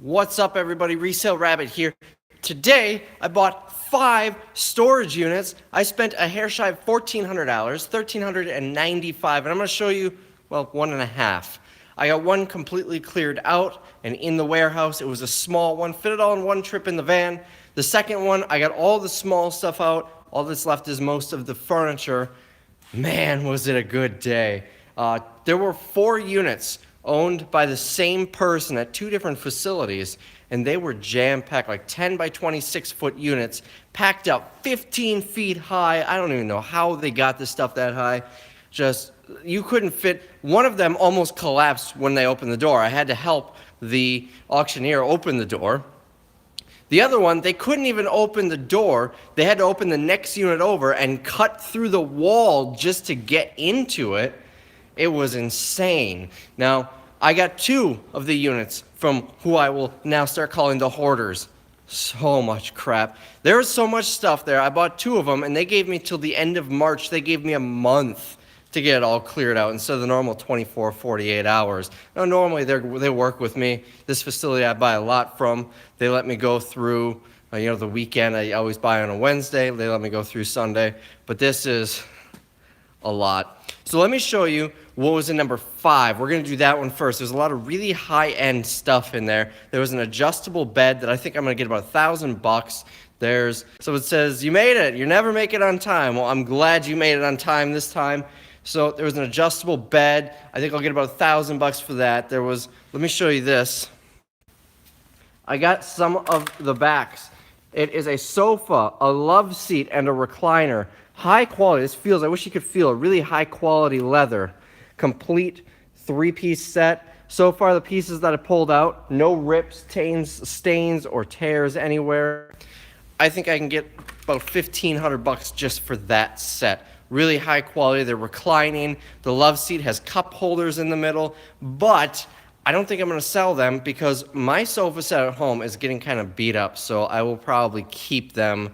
What's up, everybody? Resale Rabbit here. Today, I bought 5 storage units. I spent a hair shy of $1,400, $1,395, and I'm going to show you, well, one and a half. I got one completely cleared out and in the warehouse. It was a small one, fit it all in one trip in the van. The second one, I got all the small stuff out. All that's left is most of the furniture. Man, was it a good day. There were 4 units owned by the same person at 2 different facilities, and they were jam-packed, like 10 by 26 foot units, packed up 15 feet high. I don't even know how they got this stuff that high. Just, you couldn't fit. One of them almost collapsed when they opened the door. I had to help the auctioneer open the door. The other one, they couldn't even open the door. They had to open the next unit over and cut through the wall just to get into it. It was insane. Now, I got 2 of the units from who I will now start calling the hoarders. So much crap. There was so much stuff there. I bought 2 of them, and they gave me till the end of March. They gave me a month to get it all cleared out instead of the normal 24, 48 hours. Now, normally they work with me. This facility I buy a lot from. They let me go through, the weekend. I always buy on a Wednesday. They let me go through Sunday. But this is a lot. So let me show you what was in number 5. We're going to do that one first. There's a lot of really high-end stuff in there. There was an adjustable bed that I think I'm going to get about $1,000. So it says, you made it. You never make it on time. Well, I'm glad you made it on time this time. So there was an adjustable bed. I think I'll get about $1,000 for that. Let me show you this. I got some of the backs. It is a sofa, a love seat, and a recliner. High quality. This feels, I wish you could feel a really high quality leather. Complete 3-piece set. So far, the pieces that I pulled out, no rips, stains, or tears anywhere. I think I can get about $1,500 just for that set. Really high quality. They're reclining. The love seat has cup holders in the middle, but I don't think I'm going to sell them because my sofa set at home is getting kind of beat up, so I will probably keep them.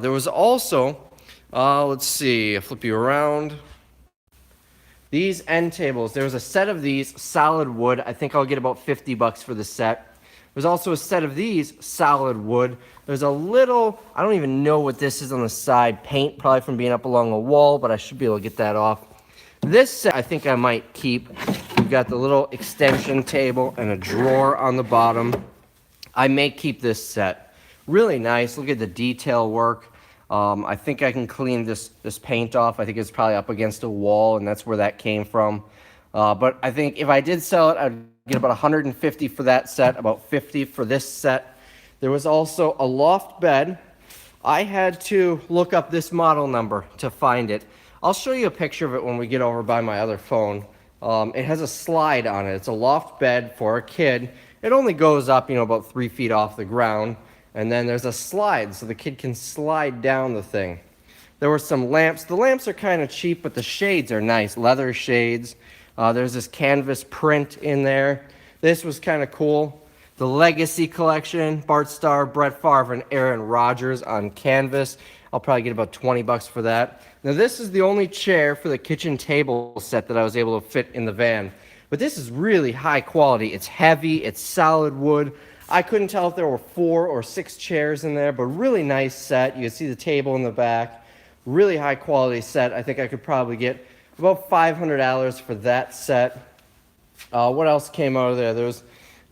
There was also, let's see, I'll flip you around. These end tables, there was a set of these solid wood. I think I'll get about $50 for the set. There's also a set of these solid wood. There's a little, I don't even know what this is on the side, paint probably from being up along the wall, but I should be able to get that off. This set I think I might keep. We've got the little extension table and a drawer on the bottom. I may keep this set. Really nice. Look at the detail work. I think I can clean this paint off. I think it's probably up against a wall, and that's where that came from. But I think if I did sell it, I'd get about $150 for that set, about $50 for this set. There was also a loft bed. I had to look up this model number to find it. I'll show you a picture of it when we get over by my other phone. It has a slide on it. It's a loft bed for a kid. It only goes up, about 3 feet off the ground. And then there's a slide so the kid can slide down the thing. There were some lamps. The lamps are kind of cheap, but the shades are nice, leather shades. There's this canvas print in there. This was kind of cool. The Legacy collection, Bart Starr, Brett Favre, and Aaron Rodgers on canvas. I'll probably get about $20 for that. Now this is the only chair for the kitchen table set that I was able to fit in the van. But this is really high quality. It's heavy, it's solid wood. I couldn't tell if there were 4 or 6 chairs in there, but really nice set. You can see the table in the back. Really high quality set. I think I could probably get about $500 for that set. What else came out of there? There's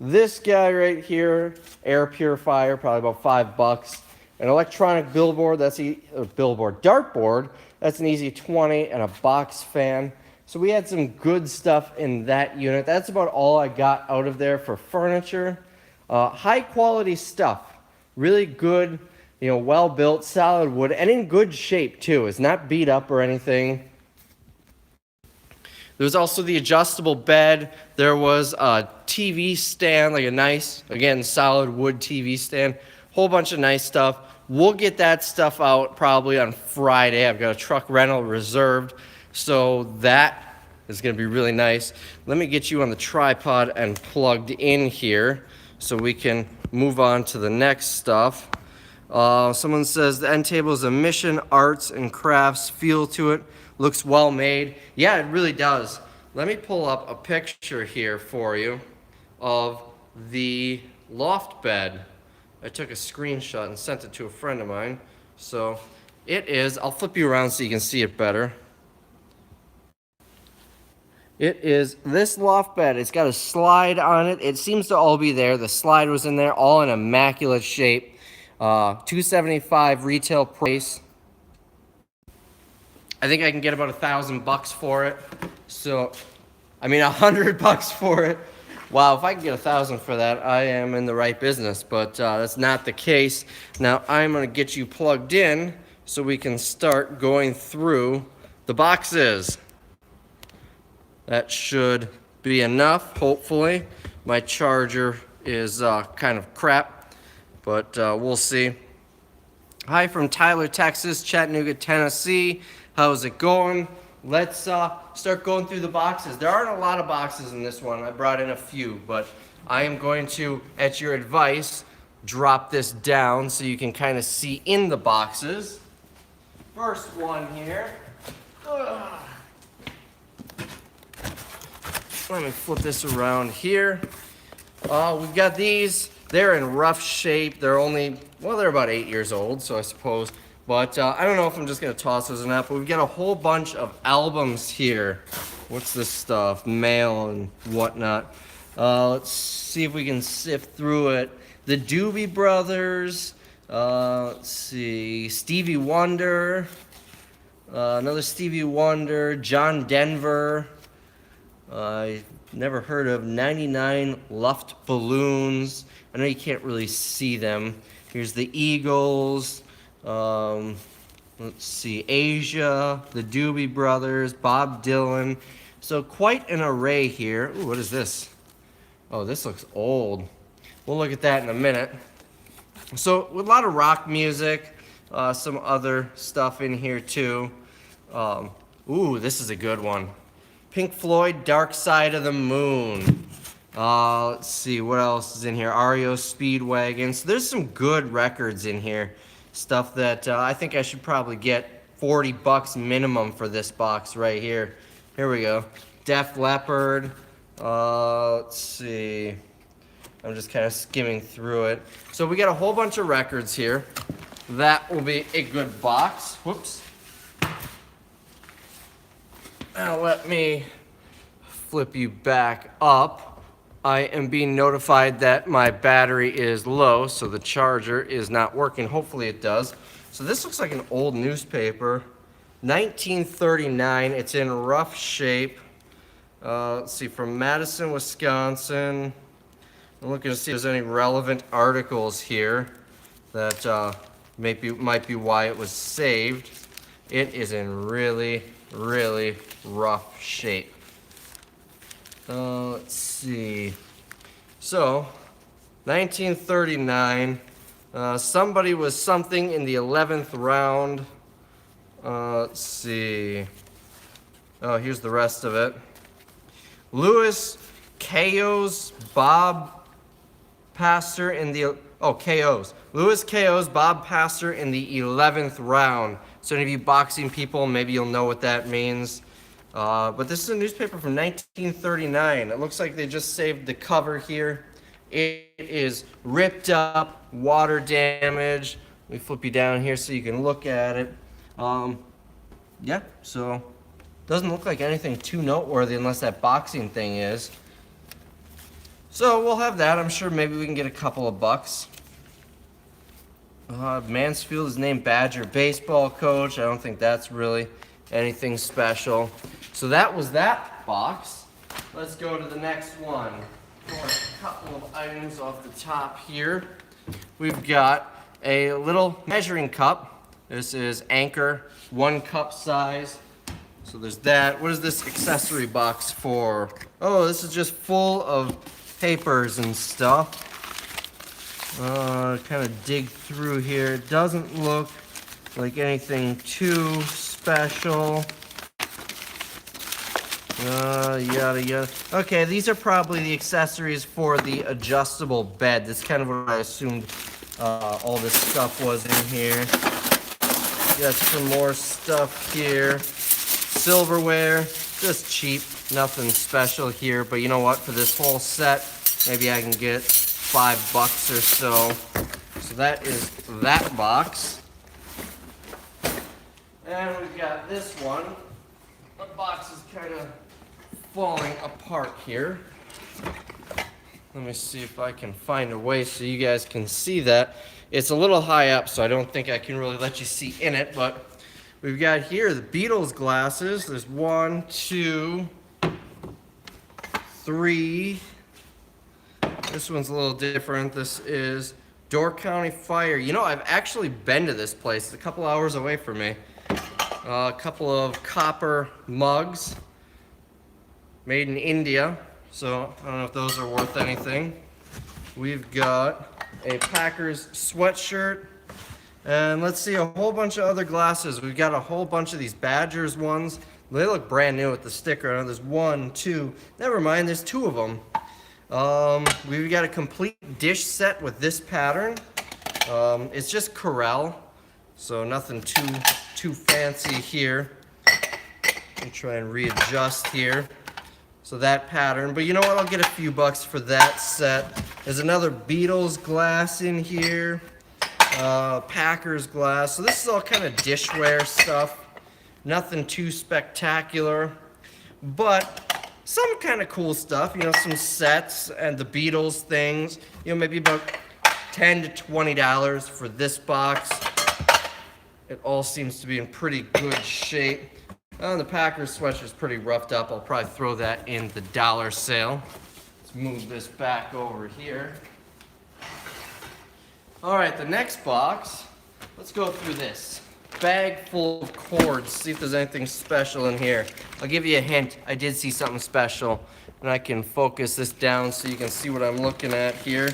this guy right here, air purifier, probably about $5. An electronic billboard, dartboard, that's an easy 20, and a box fan. So we had some good stuff in that unit. That's about all I got out of there for furniture. High quality stuff, really good, well built, solid wood, and in good shape too. It's not beat up or anything. There was also the adjustable bed. There was a TV stand, like a nice, again, solid wood TV stand. Whole bunch of nice stuff. We'll get that stuff out probably on Friday. I've got a truck rental reserved, so that is going to be really nice. Let me get you on the tripod and plugged in here so we can move on to the next stuff. Someone says the end table is a Mission Arts and Crafts feel to it. Looks well made. Yeah, it really does. Let me pull up a picture here for you of the loft bed. I took a screenshot and sent it to a friend of mine. So it is, I'll flip you around so you can see it better. It is this loft bed. It's got a slide on it. It seems to all be there. The slide was in there, all in immaculate shape. $275 retail price. I think I can get about $1,000 for it. So, I mean, $100 for it. Wow, if I can get 1,000 for that, I am in the right business. But that's not the case. Now I'm gonna get you plugged in so we can start going through the boxes. That should be enough, hopefully. My charger is kind of crap, but we'll see. Hi from Tyler, Texas, Chattanooga, Tennessee. How's it going? Let's start going through the boxes. There aren't a lot of boxes in this one. I brought in a few, but I am going to, at your advice, drop this down so you can kind of see in the boxes. First one here. Let me flip this around here. We've got these. They're in rough shape. They're only, well, they're about 8 years old, so I suppose. But I don't know if I'm just going to toss those or not, but we've got a whole bunch of albums here. What's this stuff? Mail and whatnot. Let's see if we can sift through it. The Doobie Brothers. Let's see. Stevie Wonder. Another Stevie Wonder. John Denver. I never heard of 99 Luft Balloons. I know you can't really see them. Here's the Eagles. Let's see, Asia, the Doobie Brothers, Bob Dylan. So quite an array here. Ooh, what is this? Oh, this looks old. We'll look at that in a minute. So with a lot of rock music, some other stuff in here too. Ooh, this is a good one. Pink Floyd, Dark Side of the Moon. Let's see, what else is in here? REO Speedwagon. So there's some good records in here. Stuff that I think I should probably get $40 minimum for this box right here. Here we go. Def Leppard. Let's see. I'm just kind of skimming through it. So we got a whole bunch of records here. That will be a good box. Whoops. Now let me flip you back up. I am being notified that my battery is low, so the charger is not working. Hopefully it does. So this looks like an old newspaper. 1939. It's in rough shape. Let's see, from Madison, Wisconsin. I'm looking to see if there's any relevant articles here that might be why it was saved. It is in really, really rough shape. Let's see. So, 1939. Somebody was something in the 11th round. Let's see. Oh, here's the rest of it. Louis KO's Bob Pastor in the KO's. Louis KO's Bob Pastor in the 11th round. So any of you boxing people, maybe you'll know what that means. But this is a newspaper from 1939. It looks like they just saved the cover here. It is ripped up, water damage. Let me flip you down here so you can look at it. Yeah, so doesn't look like anything too noteworthy unless that boxing thing is. So we'll have that. I'm sure maybe we can get a couple of bucks. Mansfield is named Badger baseball coach. I don't think that's really anything special. So that was that box. Let's go to the next one. A couple of items off the top here. We've got a little measuring cup. This is Anchor, 1 cup size. So there's that. What is this accessory box for? Oh, this is just full of papers and stuff. Kind of dig through here. It doesn't look like anything too special. Yada yada. Okay, these are probably the accessories for the adjustable bed. That's kind of what I assumed all this stuff was in here. Got some more stuff here. Silverware, just cheap, nothing special here. But you know what? For this whole set, maybe I can get $5 or so. So that is that box. And we've got this one. The box is kind of falling apart here. Let me see if I can find a way so you guys can see that. It's a little high up, so I don't think I can really let you see in it, but we've got here the Beatles glasses. There's 1, 2, 3. This one's a little different. This is Door County Fire. You know, I've actually been to this place. It's a couple hours away from me. A couple of copper mugs made in India. So I don't know if those are worth anything. We've got a Packers sweatshirt. And let's see, a whole bunch of other glasses. We've got a whole bunch of these Badgers ones. They look brand new with the sticker on. There's 1, 2. Never mind, there's 2 of them. We've got a complete dish set with this pattern. It's just Corel, so nothing too fancy here. Let me try and readjust here. So that pattern, but you know what? I'll get a few bucks for that set. There's another Beatles glass in here. Packers glass. So this is all kind of dishware stuff. Nothing too spectacular, but some kind of cool stuff. You know, some sets and the Beatles things. You know, maybe about $10 to $20 for this box. It all seems to be in pretty good shape. The Packers sweatshirt is pretty roughed up. I'll probably throw that in the dollar sale. Let's move this back over here. All right, the next box. Let's go through this. Bag full of cords. See if there's anything special in here. I'll give you a hint. I did see something special. And I can focus this down so you can see what I'm looking at here.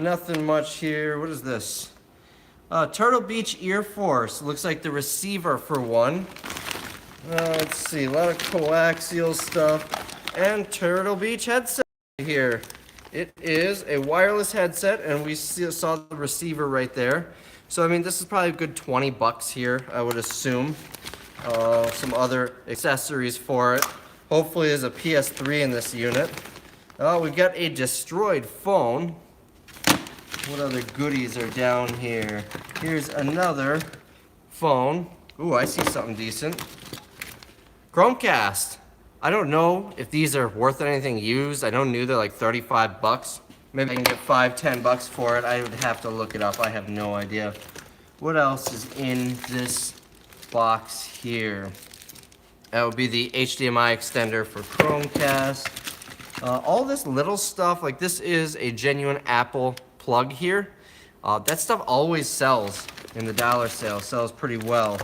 Nothing much here. What is this? Turtle Beach Ear Force. Looks like the receiver for one. Let's see, a lot of coaxial stuff and Turtle Beach headset here. It is a wireless headset, and we saw the receiver right there. So I mean, this is probably a good $20 here, I would assume. Some other accessories for it. Hopefully, there's a PS3 in this unit. We've got a destroyed phone. What other goodies are down here? Here's another phone. Ooh, I see something decent. Chromecast. I don't know if these are worth anything used. I don't know they're like $35. Maybe I can get $5, $10 for it. I would have to look it up. I have no idea. What else is in this box here? That would be the HDMI extender for Chromecast. All this little stuff, like this is a genuine Apple plug here. That stuff always sells in the dollar sale. Sells pretty well.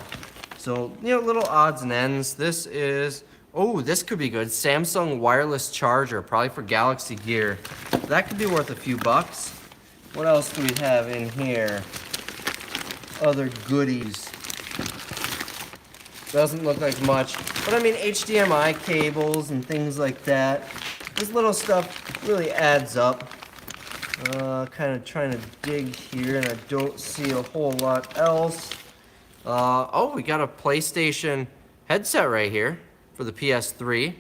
So, you know, little odds and ends. This is, oh, this could be good. Samsung wireless charger, probably for Galaxy Gear. That could be worth a few bucks. What else do we have in here? Other goodies. Doesn't look like much. But I mean, HDMI cables and things like that. This little stuff really adds up. Kind of trying to dig here, and I don't see a whole lot else. Oh, we got a PlayStation headset right here for the PS3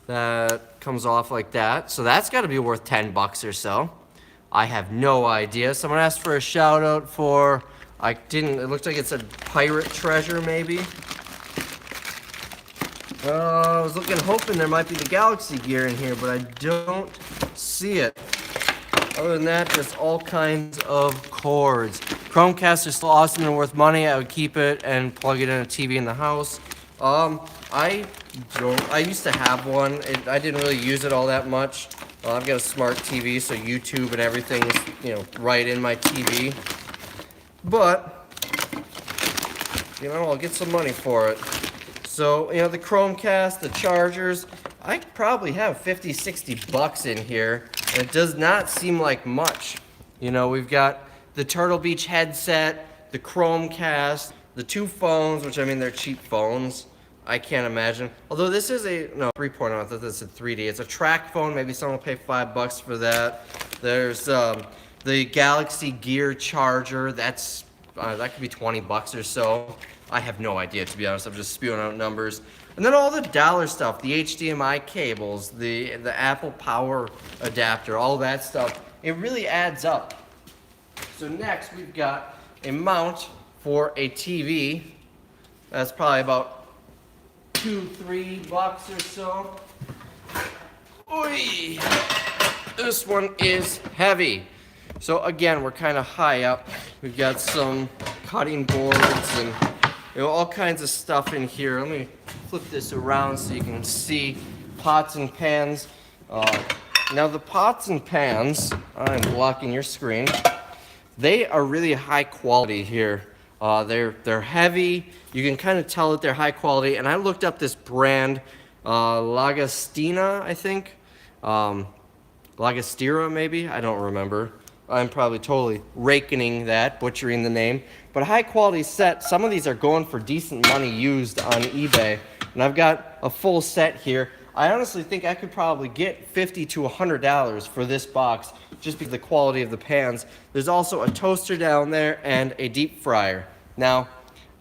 that comes off like that. So that's got to be worth $10 or so. I have no idea. Someone asked for a shout out for, it looked like it said Pirate Treasure maybe. I was hoping there might be the Galaxy Gear in here, but I don't see it. Other than that, just all kinds of cords. Chromecasts are still awesome and worth money. I would keep it and plug it in a TV in the house. I used to have one. I didn't really use it all that much. I've got a smart TV, so YouTube and everything's, you know, right in my TV. But, you know, I'll get some money for it. So, you know, the Chromecast, the chargers, I probably have $50, $60 in here. And it does not seem like much. You know, we've got the Turtle Beach headset, the Chromecast, the 2 phones, which I mean, they're cheap phones. I can't imagine. Although this is a, no, 3.0, I thought this is a 3D. It's a track phone, maybe someone will pay $5 for that. There's the Galaxy Gear charger, that could be $20 or so. I have no idea, to be honest. I'm just spewing out numbers. And then all the dollar stuff, the HDMI cables, the Apple Power adapter, all that stuff. it really adds up. So next we've got a mount for a TV. That's probably about $2-3 or so. Oy! This one is heavy. So again, we're kind of high up. We've got some cutting boards and all kinds of stuff in here. Let me flip this around so you can see pots and pans. Now the pots and pans, I'm blocking your screen. They are really high quality here. They're heavy. You can kind of tell that they're high quality. And I looked up this brand, Lagostina, I think. Lagostira, maybe? I don't remember. I'm probably totally raking that, butchering the name. But a high quality set, some of these are going for decent money used on eBay. And I've got a full set here. I honestly think I could probably get $50 to $100 for this box just because of the quality of the pans. There's also a toaster down there and a deep fryer. Now,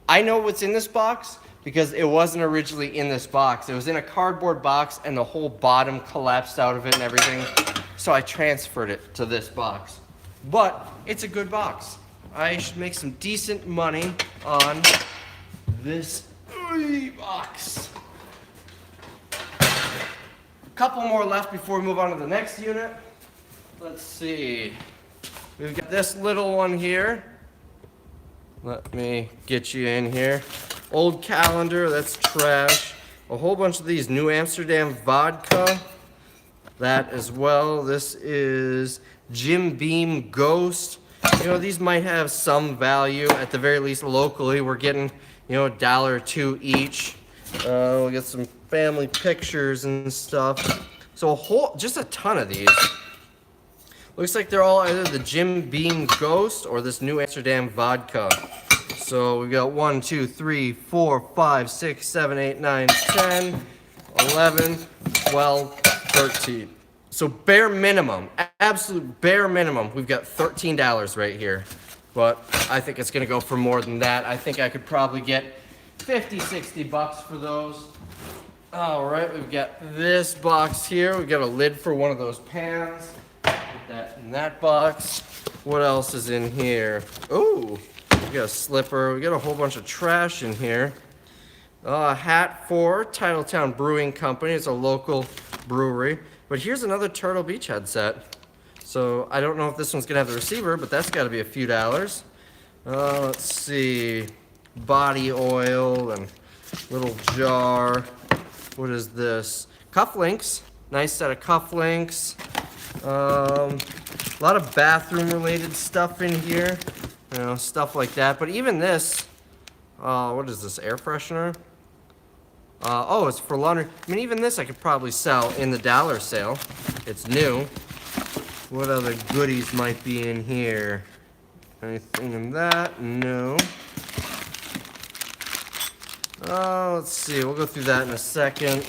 I know what's in this box because it wasn't originally in this box. It was in a cardboard box and the whole bottom collapsed out of it and everything. So I transferred it to this box. But it's a good box. I should make some decent money on this box. A couple more left before we move on to the next unit. Let's see. We've got this little one here. Let me get you in here. Old calendar, that's trash. A whole bunch of these New Amsterdam vodka. That as well. This is Jim Beam Ghost. You know, these might have some value, at the very least locally. We're getting, $1 or $2 each. We'll get some family pictures and stuff. So just a ton of these. Looks like they're all either the Jim Beam Ghost or this New Amsterdam vodka. So we got 1, 2, 3, 4, 5, 6, 7, 8, 9, 10, 11, 12, 13. So bare minimum, absolute bare minimum, we've got $13 right here. But I think it's gonna go for more than that. I think I could probably get $50, $60 for those. All right, we've got this box here. We've got a lid for one of those pans. Put that in that box. What else is in here? Ooh, we got a slipper. We got a whole bunch of trash in here. A hat for Titletown Brewing Company. It's a local brewery. But here's another Turtle Beach headset. So I don't know if this one's gonna have the receiver, but that's gotta be a few dollars. Let's see, body oil and little jar. What is this? Cufflinks, nice set of cufflinks. A lot of bathroom related stuff in here, stuff like that. But even this, what is this, air freshener? Oh, it's for laundry. I mean, even this I could probably sell in the dollar sale. It's new. What other goodies might be in here? Anything in that? No. Let's see. We'll go through that in a second.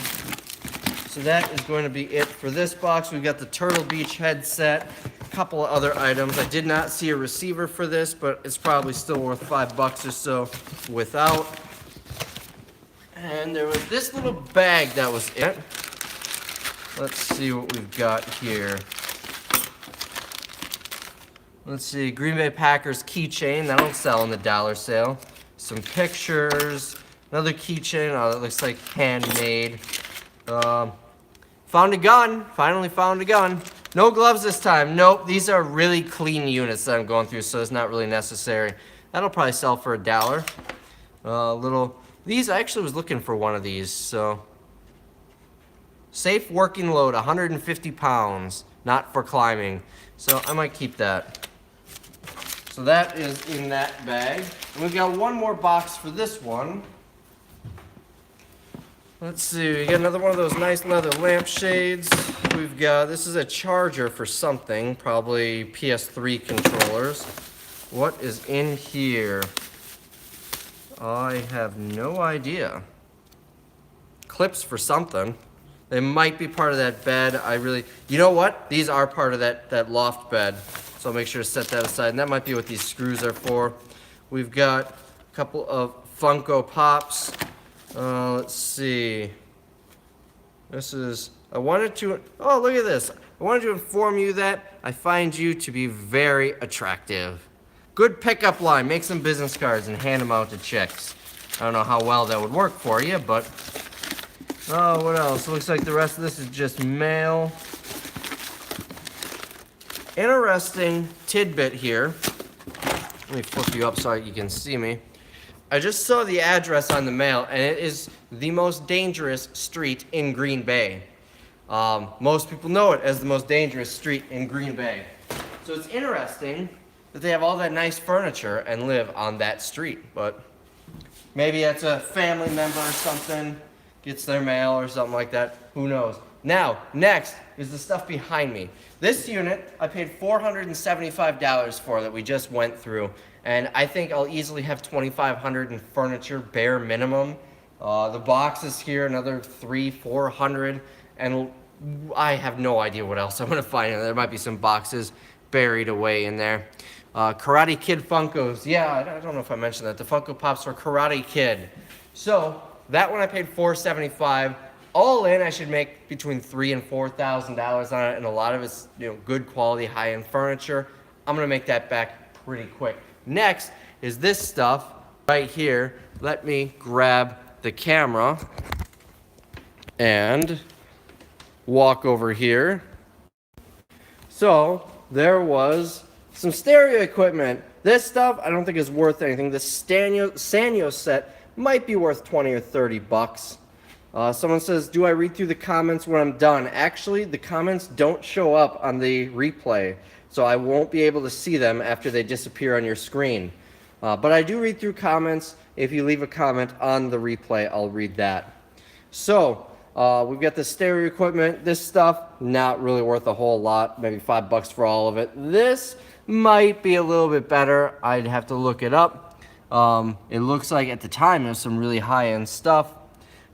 So that is going to be it for this box. We've got the Turtle Beach headset. A couple of other items. I did not see a receiver for this, but it's probably still worth $5 or so without. And there was this little bag that was it. Let's see what we've got here. Let's see, Green Bay Packers keychain. That'll sell in the dollar sale. Some pictures. Another keychain. Oh, that looks like handmade. Found a gun. Finally found a gun. No gloves this time. Nope, these are really clean units that I'm going through, so it's not really necessary. That'll probably sell for $1. These, I actually was looking for one of these, so. Safe working load, 150 pounds, not for climbing. So I might keep that. So that is in that bag. And we've got one more box for this one. Let's see, we got another one of those nice leather lampshades. We've got, this is a charger for something, probably PS3 controllers. What is in here? I have no idea. Clips for something. They might be part of that bed. You know what? These are part of that loft bed. So I'll make sure to set that aside. And that might be what these screws are for. We've got a couple of Funko Pops. Let's see. This is, oh, look at this. I I wanted to inform you that I find you to be very attractive. Good pickup line. Make some business cards and hand them out to chicks. I don't know how well that would work for you, but... Oh, what else? Looks like the rest of this is just mail. Interesting tidbit here. Let me flip you up so you can see me. I just saw the address on the mail, and it is the most dangerous street in Green Bay. Most people know it as the most dangerous street in Green Bay. So it's interesting that they have all that nice furniture and live on that street, but maybe it's a family member or something, gets their mail or something like that, who knows. Now, next is the stuff behind me. This unit, I paid $475 for that we just went through, and I think I'll easily have $2,500 in furniture, bare minimum. The boxes here, another $300-400, and I have no idea what else I'm gonna find. There might be some boxes buried away in there. Karate Kid Funkos. Yeah, I don't know if I mentioned that. The Funko Pops for Karate Kid. So that one I paid $475. All in, I should make between $3,000 and $4,000 on it, and a lot of it's good quality, high-end furniture. I'm gonna make that back pretty quick. Next is this stuff right here. Let me grab the camera and walk over here. So there was some stereo equipment. This stuff I don't think is worth anything. This Sanyo set might be worth 20 or 30 bucks. Someone says, do I read through the comments when I'm done? Actually, the comments don't show up on the replay, so I won't be able to see them after they disappear on your screen. But I do read through comments. If you leave a comment on the replay, I'll read that. So we've got the stereo equipment. This stuff, not really worth a whole lot, maybe $5 for all of it. This might be a little bit better. I'd have to look it up. It looks like at the time there's some really high-end stuff.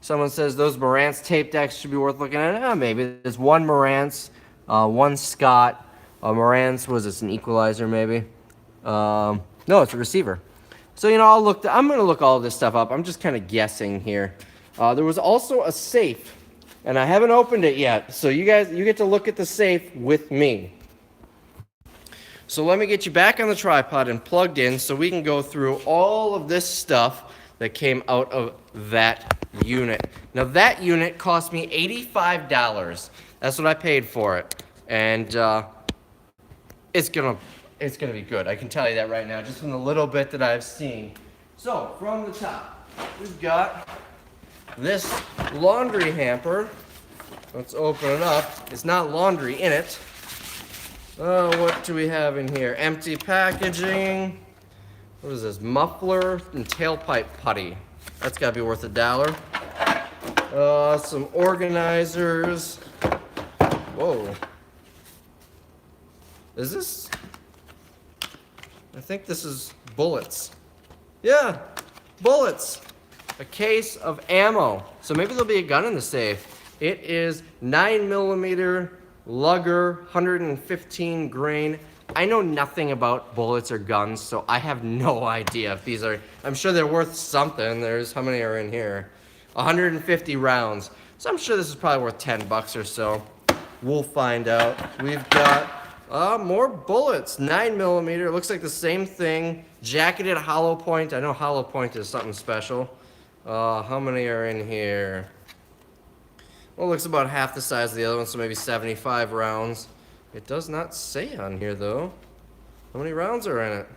Someone says those Marantz tape decks should be worth looking at. Maybe. There's one Marantz, one Scott. Marantz, was this an equalizer maybe? No, it's a receiver. So, I'm going to look all of this stuff up. I'm just kind of guessing here. There was also a safe, and I haven't opened it yet. So you get to look at the safe with me. So let me get you back on the tripod and plugged in so we can go through all of this stuff that came out of that unit. Now that unit cost me $85. That's what I paid for it. And it's gonna be good. I can tell you that right now, just from the little bit that I've seen. So from the top, we've got this laundry hamper. Let's open it up. It's not laundry in it. What do we have in here? Empty packaging. What is this? Muffler and tailpipe putty. That's got to be worth $1. Some organizers. Whoa. Is this? I think this is bullets. Yeah, bullets. A case of ammo. So maybe there'll be a gun in the safe. It is 9mm Luger 115 grain. I know nothing about bullets or guns, so I have no idea if these are... I'm sure they're worth something. There's... How many are in here? 150 rounds. So I'm sure this is probably worth $10 or so. We'll find out. We've got more bullets. 9mm. Looks like the same thing. Jacketed hollow point. I know hollow point is something special. How many are in here? Well, it looks about half the size of the other one, so maybe 75 rounds. It does not say on here, though, how many rounds are in it.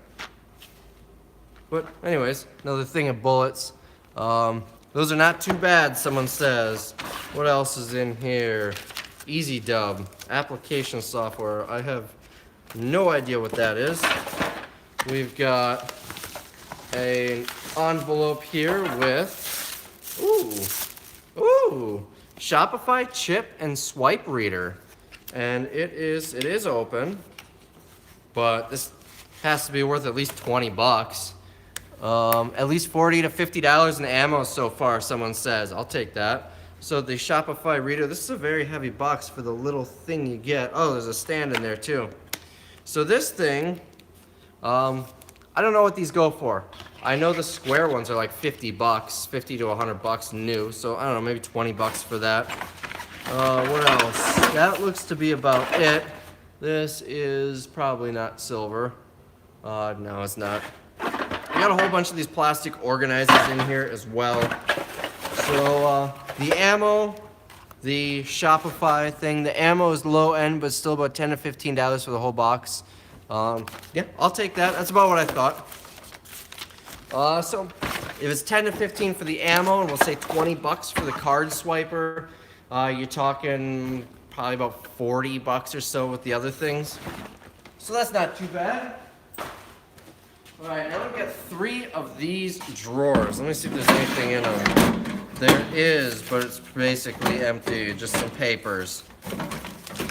But anyways, another thing of bullets. Those are not too bad, someone says. What else is in here? Easy Dub, application software. I have no idea what that is. We've got an envelope here with, ooh, Shopify chip and swipe reader. And it is open, but this has to be worth at least $20. At least $40 to $50 in ammo so far, someone says. I'll take that. So the Shopify reader, this is a very heavy box for the little thing you get. Oh, there's a stand in there too. So this thing, I don't know what these go for. I know the square ones are like $50, $50 to $100 new. So I don't know, maybe $20 for that. What else? That looks to be about it. This is probably not silver. No, it's not. We got a whole bunch of these plastic organizers in here as well. So, the ammo, the Shopify thing, the ammo is low end, but still about $10 to $15 for the whole box. Yeah, I'll take that. That's about what I thought. So, if it's 10 to 15 for the ammo, and we'll say 20 bucks for the card swiper, you're talking probably about 40 bucks or so with the other things. So that's not too bad. Alright, now we've got 3 of these drawers. Let me see if there's anything in them. There is, but it's basically empty, just some papers.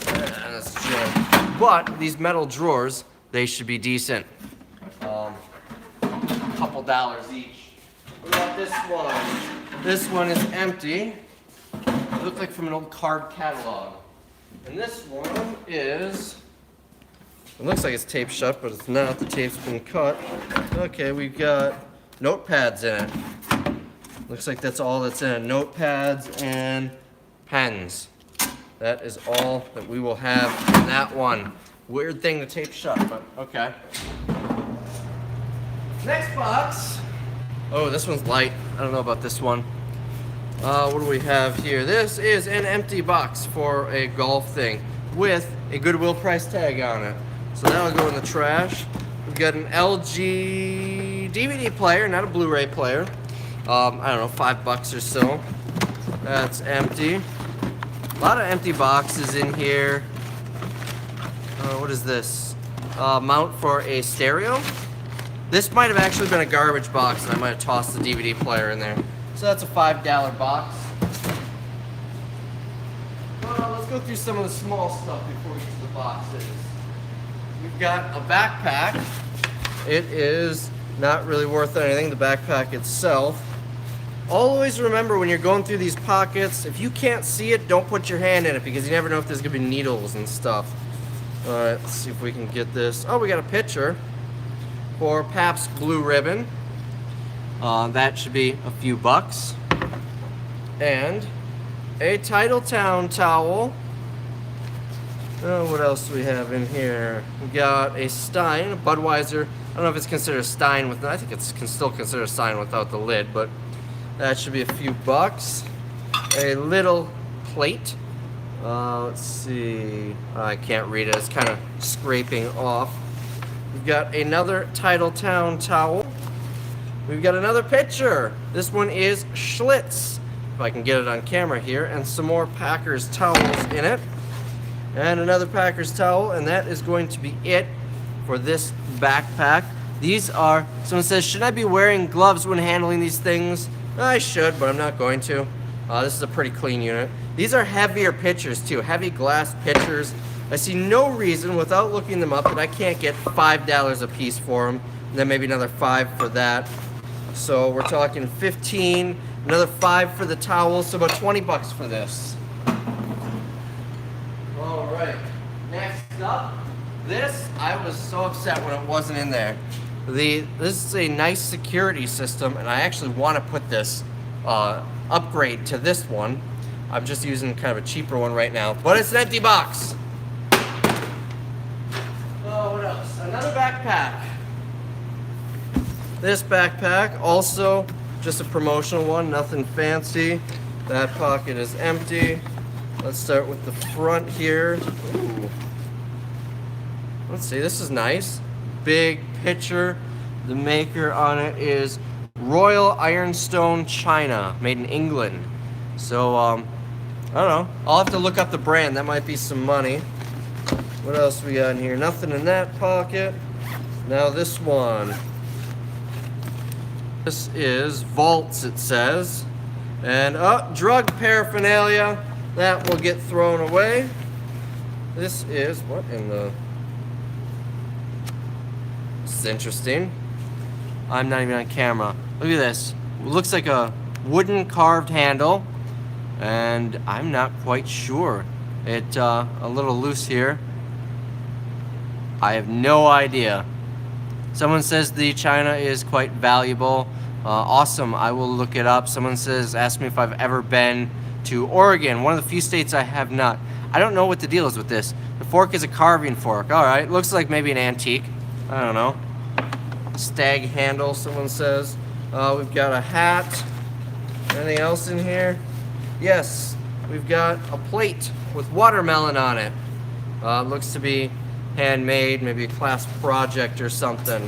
That's junk. But these metal drawers, they should be decent. A couple dollars each. What about this one? This one is empty. It looks like from an old card catalog. And this one is... It looks like it's taped shut, but it's not. The tape's been cut. Okay, we've got notepads in it. Looks like that's all that's in it. Notepads and pens. That is all that we will have in that one. Weird thing to tape shut, but okay. Next box. Oh, this one's light. I don't know about this one. What do we have here? This is an empty box for a golf thing with a Goodwill price tag on it. So that'll go in the trash. We've got an LG DVD player, not a Blu-ray player. I don't know, $5 or so. That's empty. A lot of empty boxes in here. What is this? Mount for a stereo. This might have actually been a garbage box, and I might have tossed the DVD player in there. So that's a $5 box. Well, let's go through some of the small stuff before we get to the boxes. We've got a backpack. It is not really worth anything, the backpack itself. Always remember when you're going through these pockets, if you can't see it, don't put your hand in it because you never know if there's going to be needles and stuff. Alright, let's see if we can get this. Oh, we got a picture for Pabst Blue Ribbon. That should be a few bucks. And a Titletown towel. What else do we have in here? We got a Stein, a Budweiser. I don't know if it's considered a Stein with. I think it's still considered a Stein without the lid, but that should be a few bucks. A little plate. Let's see. I can't read it. It's kind of scraping off. We've got another Titletown towel. We've got another picture. This one is Schlitz, if I can get it on camera here, and some more Packers towels in it. And another Packers towel, and that is going to be it for this backpack. These are, someone says, should I be wearing gloves when handling these things? I should, but I'm not going to. This is a pretty clean unit. These are heavier pitchers too, heavy glass pitchers. I see no reason, without looking them up, that I can't get $5 a piece for them, and then maybe another $5 for that. So we're talking 15, another $5 for the towels, so about 20 bucks for this. Alright, next up, this, I was so upset when it wasn't in there. This is a nice security system, and I actually want to put this upgrade to this one. I'm just using kind of a cheaper one right now, but it's an empty box. Oh, what else? Another backpack. This backpack, also just a promotional one, nothing fancy. That pocket is empty. Let's start with the front here. Ooh. Let's see, this is nice. Big picture. The maker on it is Royal Ironstone China, made in England. So, I don't know. I'll have to look up the brand. That might be some money. What else we got in here? Nothing in that pocket. Now this one. This is Vaults, it says. And, drug paraphernalia. That will get thrown away. This is, what in the... This is interesting. I'm not even on camera. Look at this. It looks like a wooden carved handle. And I'm not quite sure. It's a little loose here. I have no idea. Someone says the china is quite valuable. Awesome, I will look it up. Someone says, ask me if I've ever been to Oregon, one of the few states I have not. I don't know what the deal is with this. The fork is a carving fork. All right, looks like maybe an antique. I don't know. Stag handle, someone says. We've got a hat. Anything else in here? Yes, we've got a plate with watermelon on it. Looks to be handmade, maybe a class project or something.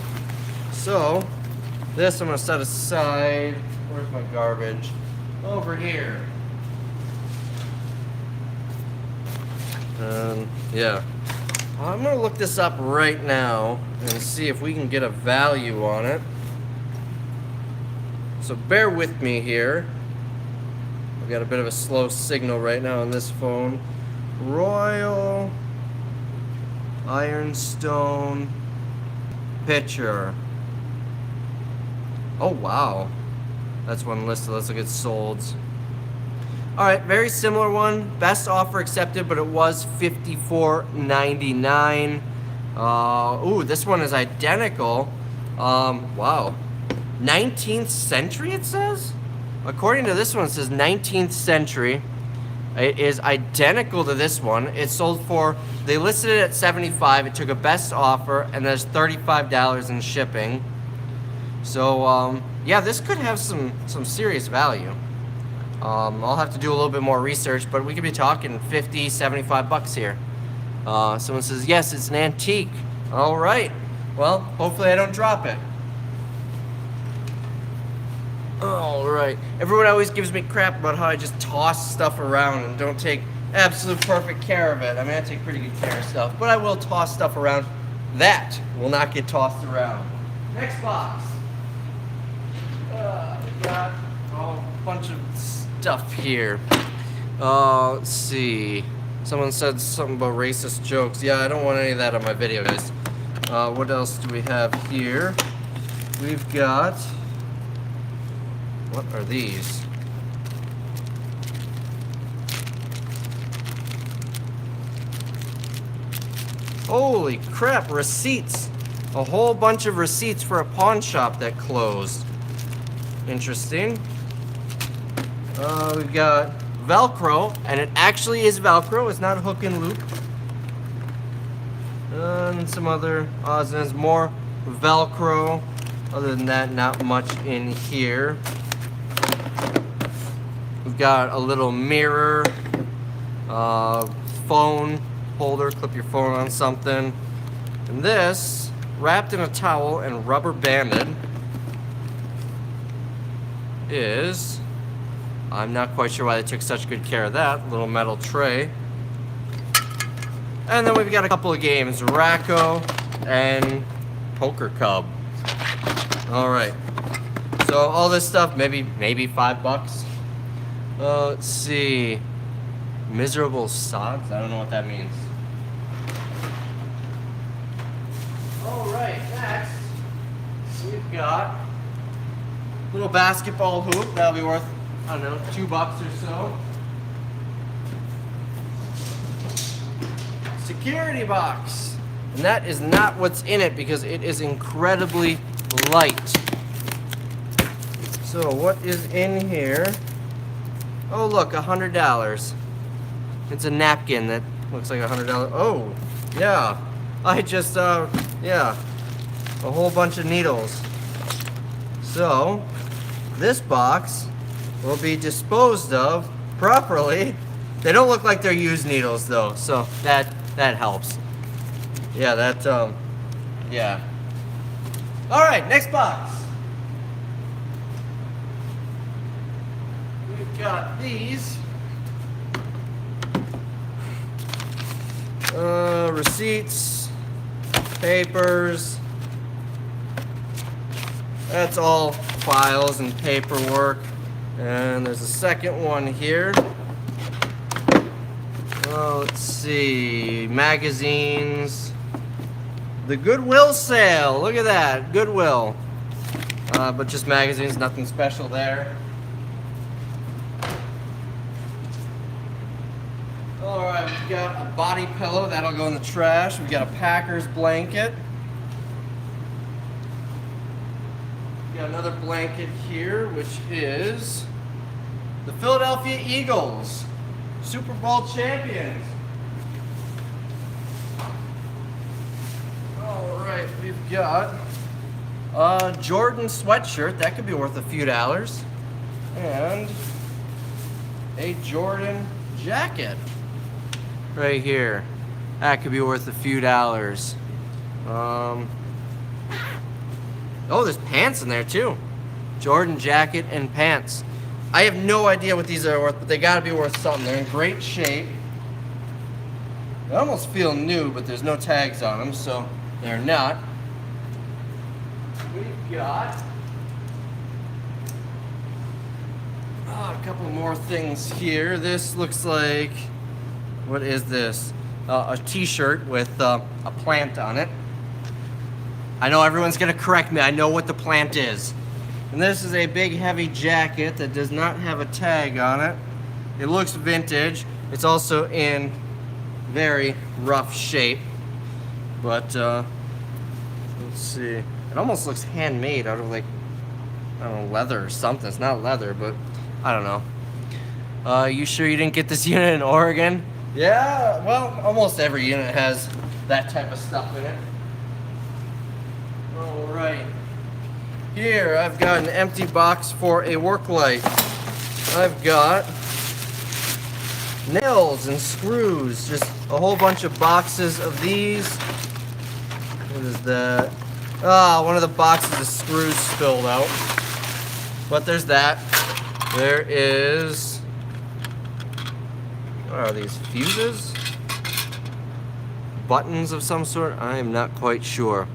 So, this I'm gonna set aside. Where's my garbage? Over here. Yeah. I'm gonna look this up right now and see if we can get a value on it. So bear with me here. I've got a bit of a slow signal right now on this phone. Royal Ironstone pitcher. Oh wow. That's one listed. Let's look at solds. Alright, very similar one. Best offer accepted, but it was $54.99. Ooh, this one is identical. Wow. 19th century, it says? According to this one, it says 19th century. It is identical to this one. It sold for, they listed it at $75. It took a best offer, and there's $35 in shipping. So, yeah, this could have some serious value. I'll have to do a little bit more research, but we could be talking 50, 75 bucks here. Someone says, yes, it's an antique. All right. Well, hopefully I don't drop it. All right. Everyone always gives me crap about how I just toss stuff around and don't take absolute perfect care of it. I mean, I take pretty good care of stuff, but I will toss stuff around. That will not get tossed around. Next box. We got a bunch of stuff here. Let's see. Someone said something about racist jokes. Yeah, I don't want any of that on my video, guys. What else do we have here? We've got... What are these? Holy crap, receipts. A whole bunch of receipts for a pawn shop that closed. Interesting. We've got Velcro, and it actually is Velcro. It's not hook and loop. And some other odds and ends. More Velcro. Other than that, not much in here. We've got a little mirror, phone holder, clip your phone on something. And this, wrapped in a towel and rubber banded, is, I'm not quite sure why they took such good care of that, little metal tray. And then we've got a couple of games, Racco and Poker Cub. All right, so all this stuff, maybe $5. Let's see, miserable sods, I don't know what that means. All right, next, we've got a little basketball hoop, that'll be worth, I don't know, $2 or so. Security box, and that is not what's in it because it is incredibly light. So what is in here? Oh look, $100. It's a napkin that looks like $100. Oh, yeah. I just, yeah, a whole bunch of needles. So, this box will be disposed of properly. They don't look like they're used needles though, so that helps. Yeah, yeah. All right, next box. We've got these. Receipts, papers. That's all files and paperwork. And there's a second one here. Let's see, magazines. The Goodwill sale, look at that, Goodwill. But just magazines, nothing special there. All right, we've got a body pillow, that'll go in the trash. We've got a Packers blanket. We've got another blanket here, which is The Philadelphia Eagles, Super Bowl champions. All right, we've got a Jordan sweatshirt. That could be worth a few dollars. And a Jordan jacket right here. That could be worth a few dollars. Oh, there's pants in there too. Jordan jacket and pants. I have no idea what these are worth, but they gotta be worth something. They're in great shape. They almost feel new, but there's no tags on them, so they're not. We've got a couple more things here. This looks like, what is this? A t-shirt with a plant on it. I know everyone's gonna correct me. I know what the plant is. And this is a big heavy jacket that does not have a tag on it. It looks vintage. It's also in very rough shape. But let's see. It almost looks handmade out of like, I don't know, leather or something. It's not leather, but I don't know. You sure you didn't get this unit in Oregon? Yeah, well, almost every unit has that type of stuff in it. All right. Here, I've got an empty box for a work light. I've got nails and screws, just a whole bunch of boxes of these. What is that? Ah, one of the boxes of screws spilled out. But there's that. There is, what are these, fuses? Buttons of some sort? I am not quite sure.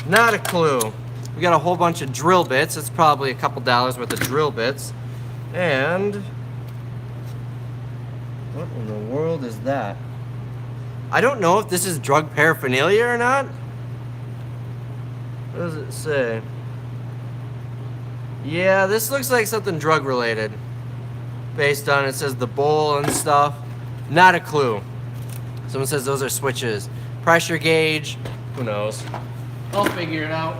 Not a clue. We got a whole bunch of drill bits. It's probably a couple dollars worth of drill bits. And what in the world is that? I don't know if this is drug paraphernalia or not. What does it say? Yeah, this looks like something drug related. Based on, it says the bowl and stuff. Not a clue. Someone says those are switches. Pressure gauge. Who knows? I'll figure it out.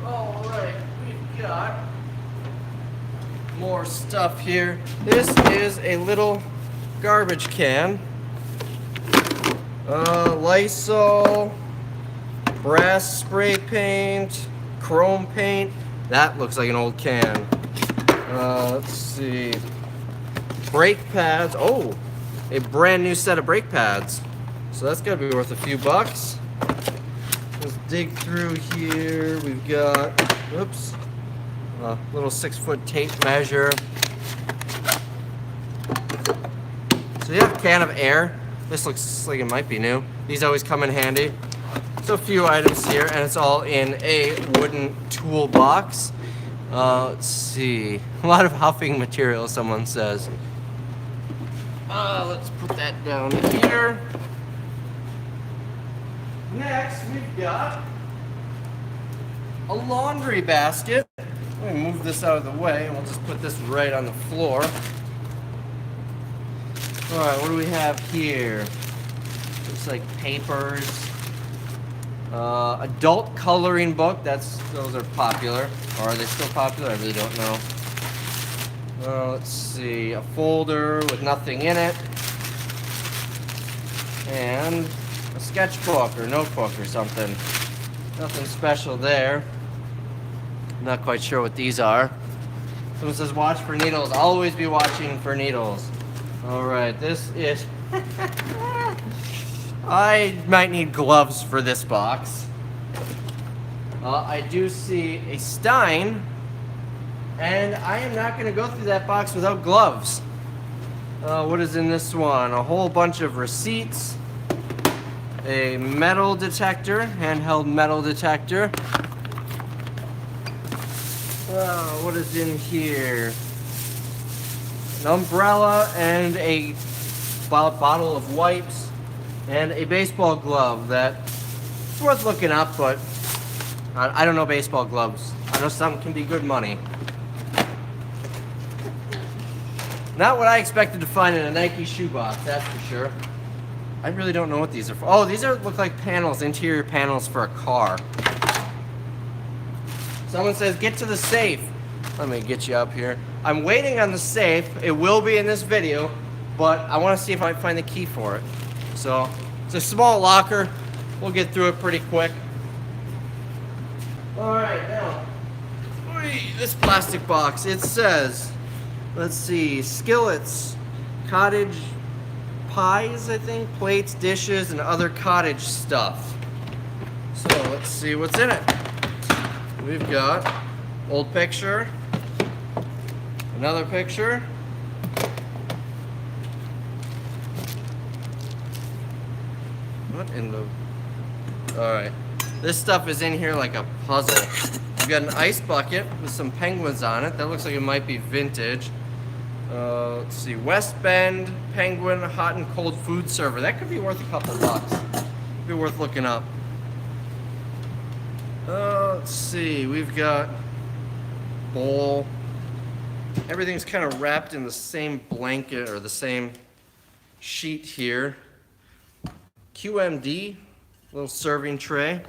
All right, we've got more stuff here. This is a little garbage can. Lysol, brass spray paint, chrome paint. That looks like an old can. Let's see. Brake pads. Oh, a brand new set of brake pads. So that's gotta be worth a few bucks. Let's dig through here. We've got, whoops, a little 6-foot tape measure. So yeah, can of air. This looks like it might be new. These always come in handy. So a few items here, and it's all in a wooden toolbox. Let's see. A lot of huffing material, someone says. Let's put that down here. Next, we've got a laundry basket. Let me move this out of the way, and we'll just put this right on the floor. All right, what do we have here? Looks like papers. Adult coloring book. Those are popular. Or are they still popular? I really don't know. Let's see. A folder with nothing in it. And a sketchbook or notebook or something. Nothing special there. Not quite sure what these are. Someone says watch for needles. Always be watching for needles. Alright, this is... I might need gloves for this box. I do see a Stein, and I am not going to go through that box without gloves. What is in this one? A whole bunch of receipts, a metal detector, handheld metal detector. What is in here? An umbrella and a bottle of wipes and a baseball glove that's worth looking up, but I don't know baseball gloves. I know some can be good money. Not what I expected to find in a Nike shoebox, that's for sure. I really don't know what these are for. Oh, these look like panels, interior panels for a car. Someone says, get to the safe. Let me get you up here. I'm waiting on the safe. It will be in this video, but I want to see if I can find the key for it. So, it's a small locker. We'll get through it pretty quick. Alright, now, this plastic box, it says, let's see, skillets, cottage pies, I think, plates, dishes, and other cottage stuff. So let's see what's in it. We've got old picture, another picture, what in the, alright, this stuff is in here like a puzzle. We've got an ice bucket with some penguins on it. That looks like it might be vintage. Let's see, West Bend Penguin Hot and Cold Food Server. That could be worth a couple bucks. Could be worth looking up. Let's see, we've got bowl. Everything's kind of wrapped in the same blanket or the same sheet here. QMD, little serving tray.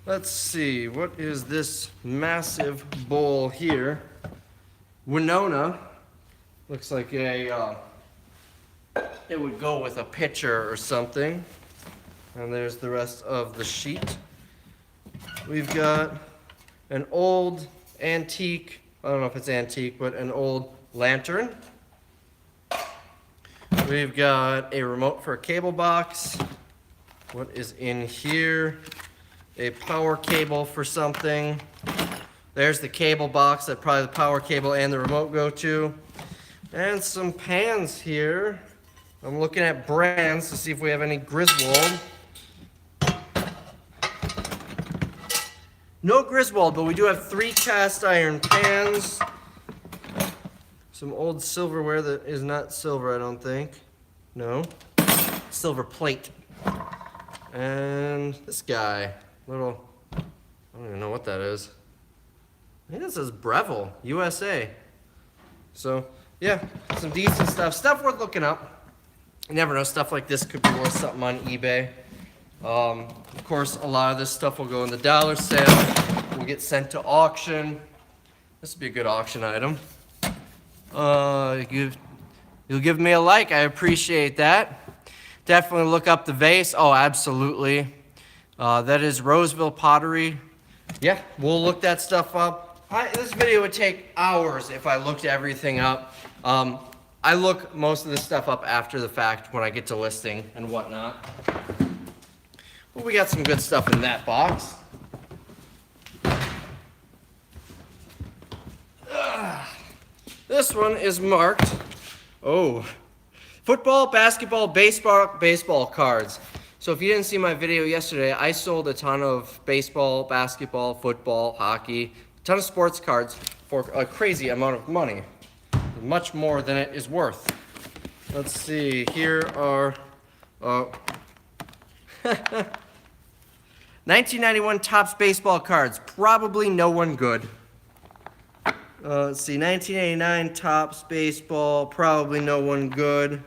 Let's see, what is this massive bowl here? Winona. Looks like a, it would go with a pitcher or something. And there's the rest of the sheet. We've got an old antique, I don't know if it's antique, but an old lantern. We've got a remote for a cable box. What is in here? A power cable for something. There's the cable box that probably the power cable and the remote go to. And some pans here. I'm looking at brands to see if we have any Griswold. No Griswold, but we do have 3 cast iron pans. Some old silverware that is not silver, I don't think. No. Silver plate. And this guy. Little, I don't even know what that is. I think it says Breville, USA. So, yeah, some decent stuff. Stuff worth looking up. You never know, stuff like this could be worth something on eBay. Of course, a lot of this stuff will go in the dollar sale. Will get sent to auction. This would be a good auction item. You'll give me a like, I appreciate that. Definitely look up the vase. Oh, absolutely. That is Roseville Pottery. Yeah, we'll look that stuff up. This video would take hours if I looked everything up. I look most of this stuff up after the fact when I get to listing and whatnot. Well, we got some good stuff in that box. This one is marked, oh, football, basketball, baseball cards. So if you didn't see my video yesterday, I sold a ton of baseball, basketball, football, hockey, a ton of sports cards for a crazy amount of money. Much more than it is worth. Let's see, here are 1991 Topps baseball cards. Probably no one good. Let's see, 1989 Topps baseball. Probably no one good.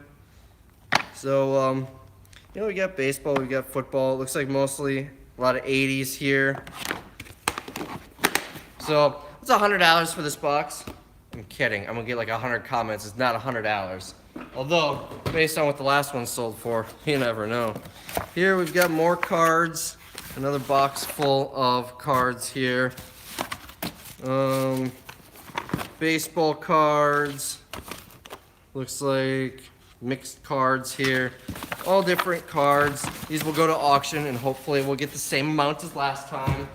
So, you know, we got baseball, we got football. It looks like mostly a lot of 80s here. So, it's $100 for this box. I'm kidding. I'm gonna get like 100 comments. It's not $100. Although, based on what the last one sold for, you never know. Here we've got more cards. Another box full of cards here. Baseball cards. Looks like mixed cards here. All different cards. These will go to auction and hopefully we'll get the same amount as last time.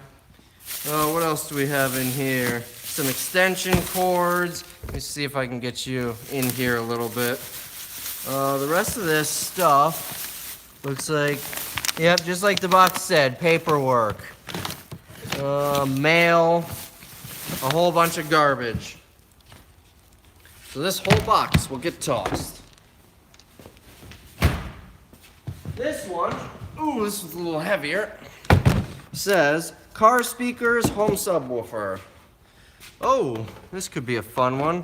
What else do we have in here? Some extension cords. Let me see if I can get you in here a little bit. The rest of this stuff looks like, yep, just like the box said, paperwork, mail, a whole bunch of garbage. So this whole box will get tossed. This one, ooh, this is a little heavier, says car speakers, home subwoofer. Oh, this could be a fun one.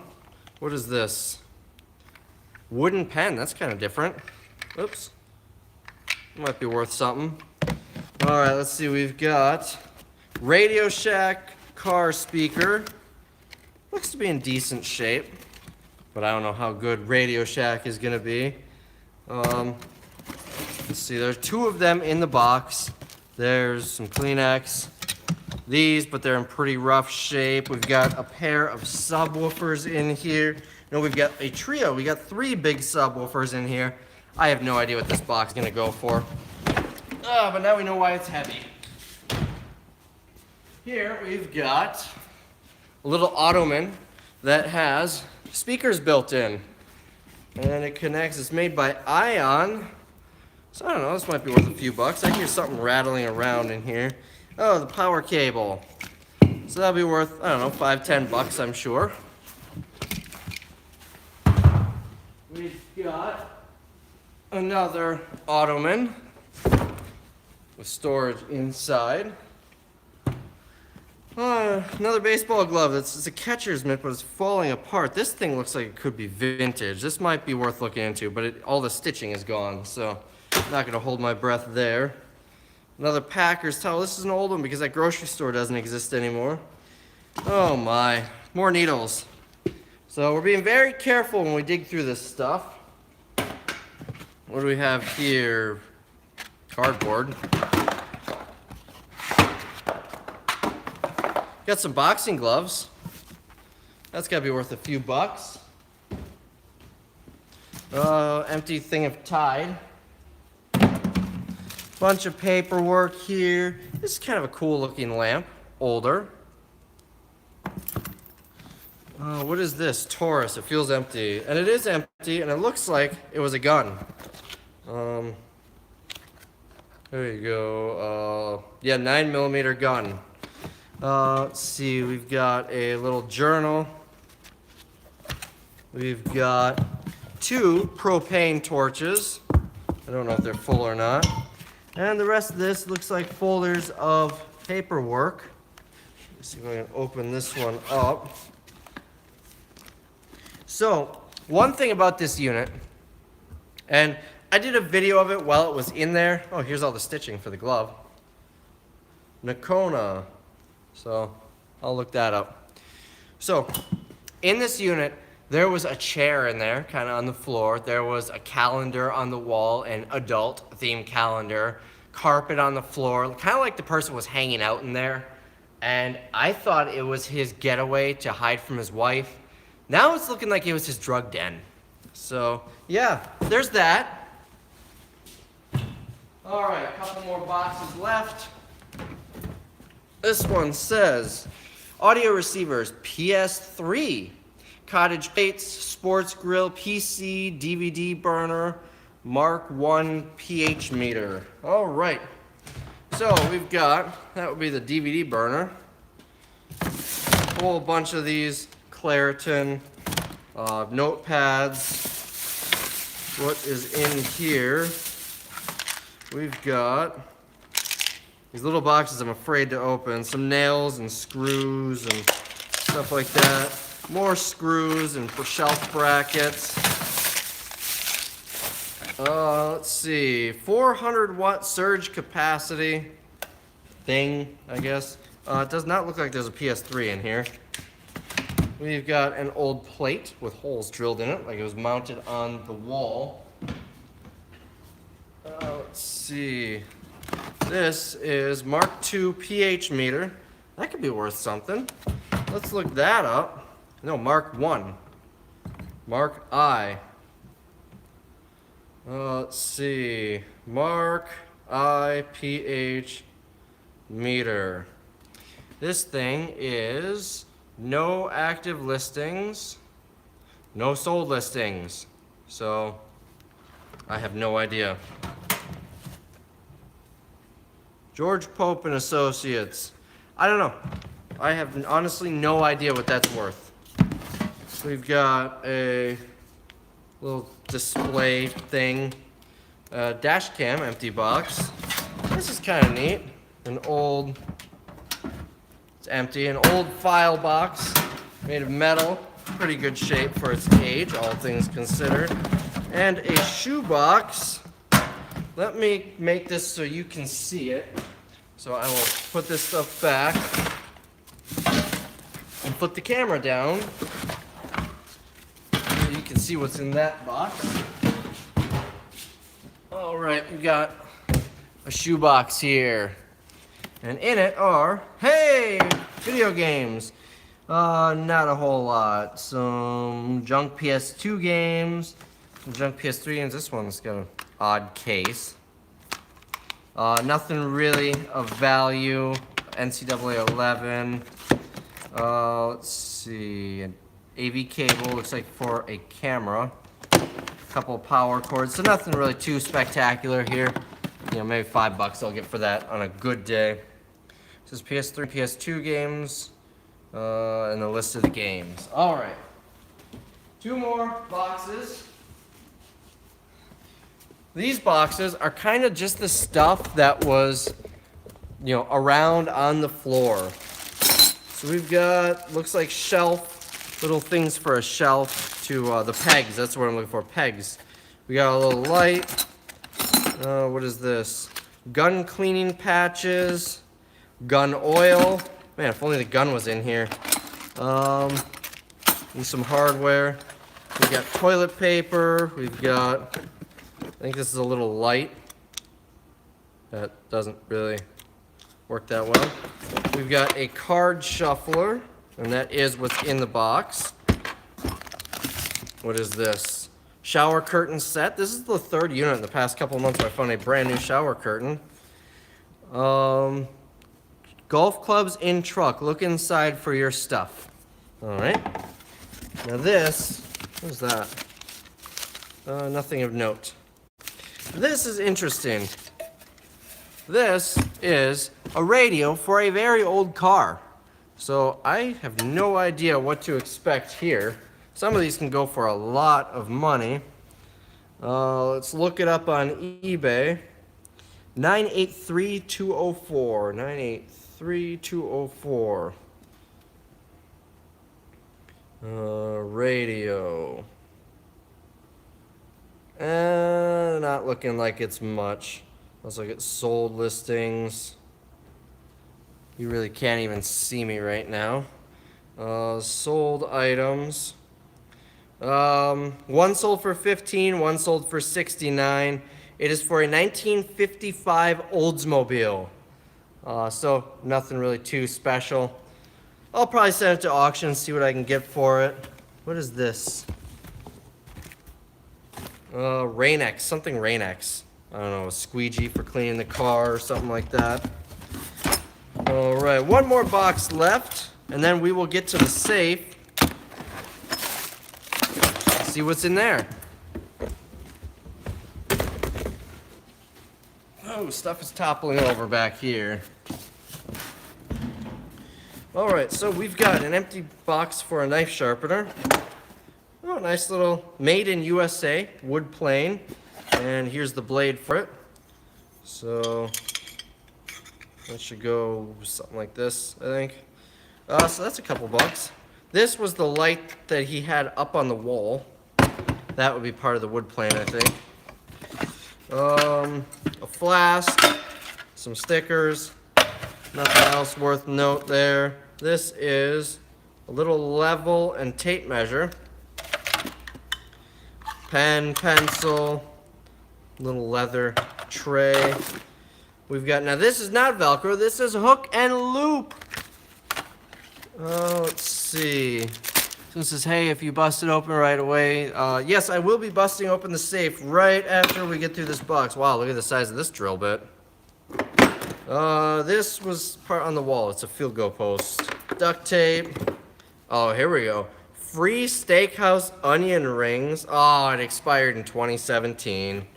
What is this? Wooden pen, that's kind of different. Oops. Might be worth something. All right, let's see. We've got Radio Shack car speaker. Looks to be in decent shape, but I don't know how good Radio Shack is gonna be. Let's see, there's 2 of them in the box. There's some Kleenex. These, but they're in pretty rough shape. We've got a pair of subwoofers in here. No, we've got a trio. We got 3 big subwoofers in here. I have no idea what this box is gonna go for. But now we know why it's heavy. Here we've got a little ottoman that has speakers built in. And it connects, it's made by Ion. So I don't know, this might be worth a few bucks. I hear something rattling around in here. Oh, the power cable. So that'll be worth, I don't know, $5-10, I'm sure. We've got another ottoman with storage inside. Another baseball glove. It's a catcher's mitt, but it's falling apart. This thing looks like it could be vintage. This might be worth looking into, but all the stitching is gone, so I'm not gonna hold my breath there. Another Packers towel. This is an old one because that grocery store doesn't exist anymore. Oh my, more needles. So we're being very careful when we dig through this stuff. What do we have here? Cardboard. Got some boxing gloves. That's gotta be worth a few bucks. Empty thing of Tide. Bunch of paperwork here. This is kind of a cool looking lamp. Older. What is this? Taurus. It feels empty. And it is empty, and it looks like it was a gun. There you go. Yeah, 9mm gun. Let's see, we've got a little journal. We've got 2 propane torches. I don't know if they're full or not. And the rest of this looks like folders of paperwork. Let's see if I can open this one up. So, one thing about this unit, and I did a video of it while it was in there. Oh, here's all the stitching for the glove. Nakona. So, I'll look that up. So, in this unit, there was a chair in there, kind of on the floor. There was a calendar on the wall, an adult-themed calendar, carpet on the floor, kind of like the person was hanging out in there. And I thought it was his getaway to hide from his wife. Now it's looking like it was his drug den. So, yeah, there's that. All right, a couple more boxes left. This one says, audio receivers, PS3, cottage plates, sports grill, PC, DVD burner, Mark I pH meter. All right, so we've got, that would be the DVD burner, a whole bunch of these Claritin notepads. What is in here? We've got these little boxes I'm afraid to open. Some nails and screws and stuff like that. More screws and for shelf brackets. Let's see. 400-watt surge capacity thing, I guess. It does not look like there's a PS3 in here. We've got an old plate with holes drilled in it, like it was mounted on the wall. Let's see. This is Mark II pH meter. That could be worth something. Let's look that up. No, Mark I. Mark I. Let's see. Mark I pH meter. This thing is no active listings, no sold listings. So I have no idea. George Pope and Associates. I don't know. I have honestly no idea what that's worth. We've got a little display thing. Dash cam, empty box. This is kind of neat. An old, it's empty, an old file box made of metal. Pretty good shape for its age, all things considered. And a shoe box. Let me make this so you can see it. So I will put this stuff back and put the camera down so you can see what's in that box. All right, we got a shoebox here. And in it are, hey, video games. Not a whole lot. Some junk PS2 games, some junk PS3 games. This one's got an odd case. Nothing really of value. NCAA 11. Let's see. An AV cable, looks like for a camera. A couple power cords. So nothing really too spectacular here. You know, maybe $5 I'll get for that on a good day. This is PS3, PS2 games, and the list of the games. All right, 2 more boxes. These boxes are kind of just the stuff that was, you know, around on the floor. So we've got, looks like shelf, little things for a shelf to the pegs. That's what I'm looking for, pegs. We got a little light. What is this? Gun cleaning patches. Gun oil. Man, if only the gun was in here. And some hardware. We've got toilet paper. We've got, I think this is a little light. That doesn't really work that well. We've got a card shuffler, and that is what's in the box. What is this? Shower curtain set. This is the 3rd unit in the past couple of months where I found a brand new shower curtain. Golf clubs in truck. Look inside for your stuff. All right. Now this, what is that? Nothing of note. This is interesting. This is a radio for a very old car. So I have no idea what to expect here. Some of these can go for a lot of money. Let's look it up on eBay. 983,204. 983,204. Radio. Not looking like it's much. Let's look at sold listings. You really can't even see me right now. Sold items. One sold for 15, one sold for 69. It is for a 1955 Oldsmobile. So nothing really too special. I'll probably send it to auction and see what I can get for it. What is this? Rain-X, something Rain-X. I don't know, a squeegee for cleaning the car or something like that. All right, one more box left, and then we will get to the safe. See what's in there. Oh, stuff is toppling over back here. All right, so we've got an empty box for a knife sharpener. Oh, nice little made in USA wood plane. And here's the blade for it. So that should go something like this, I think. So that's a couple bucks. This was the light that he had up on the wall. That would be part of the wood plane, I think. A flask, some stickers, nothing else worth note there. This is a little level and tape measure. Pen, pencil, little leather tray. We've got, now this is not Velcro, this is hook and loop. Let's see. So it says, hey, if you bust it open right away. Yes, I will be busting open the safe right after we get through this box. Wow, look at the size of this drill bit. This was part on the wall. It's a field goal post. Duct tape. Oh, here we go. Free Steakhouse onion rings. Oh, it expired in 2017.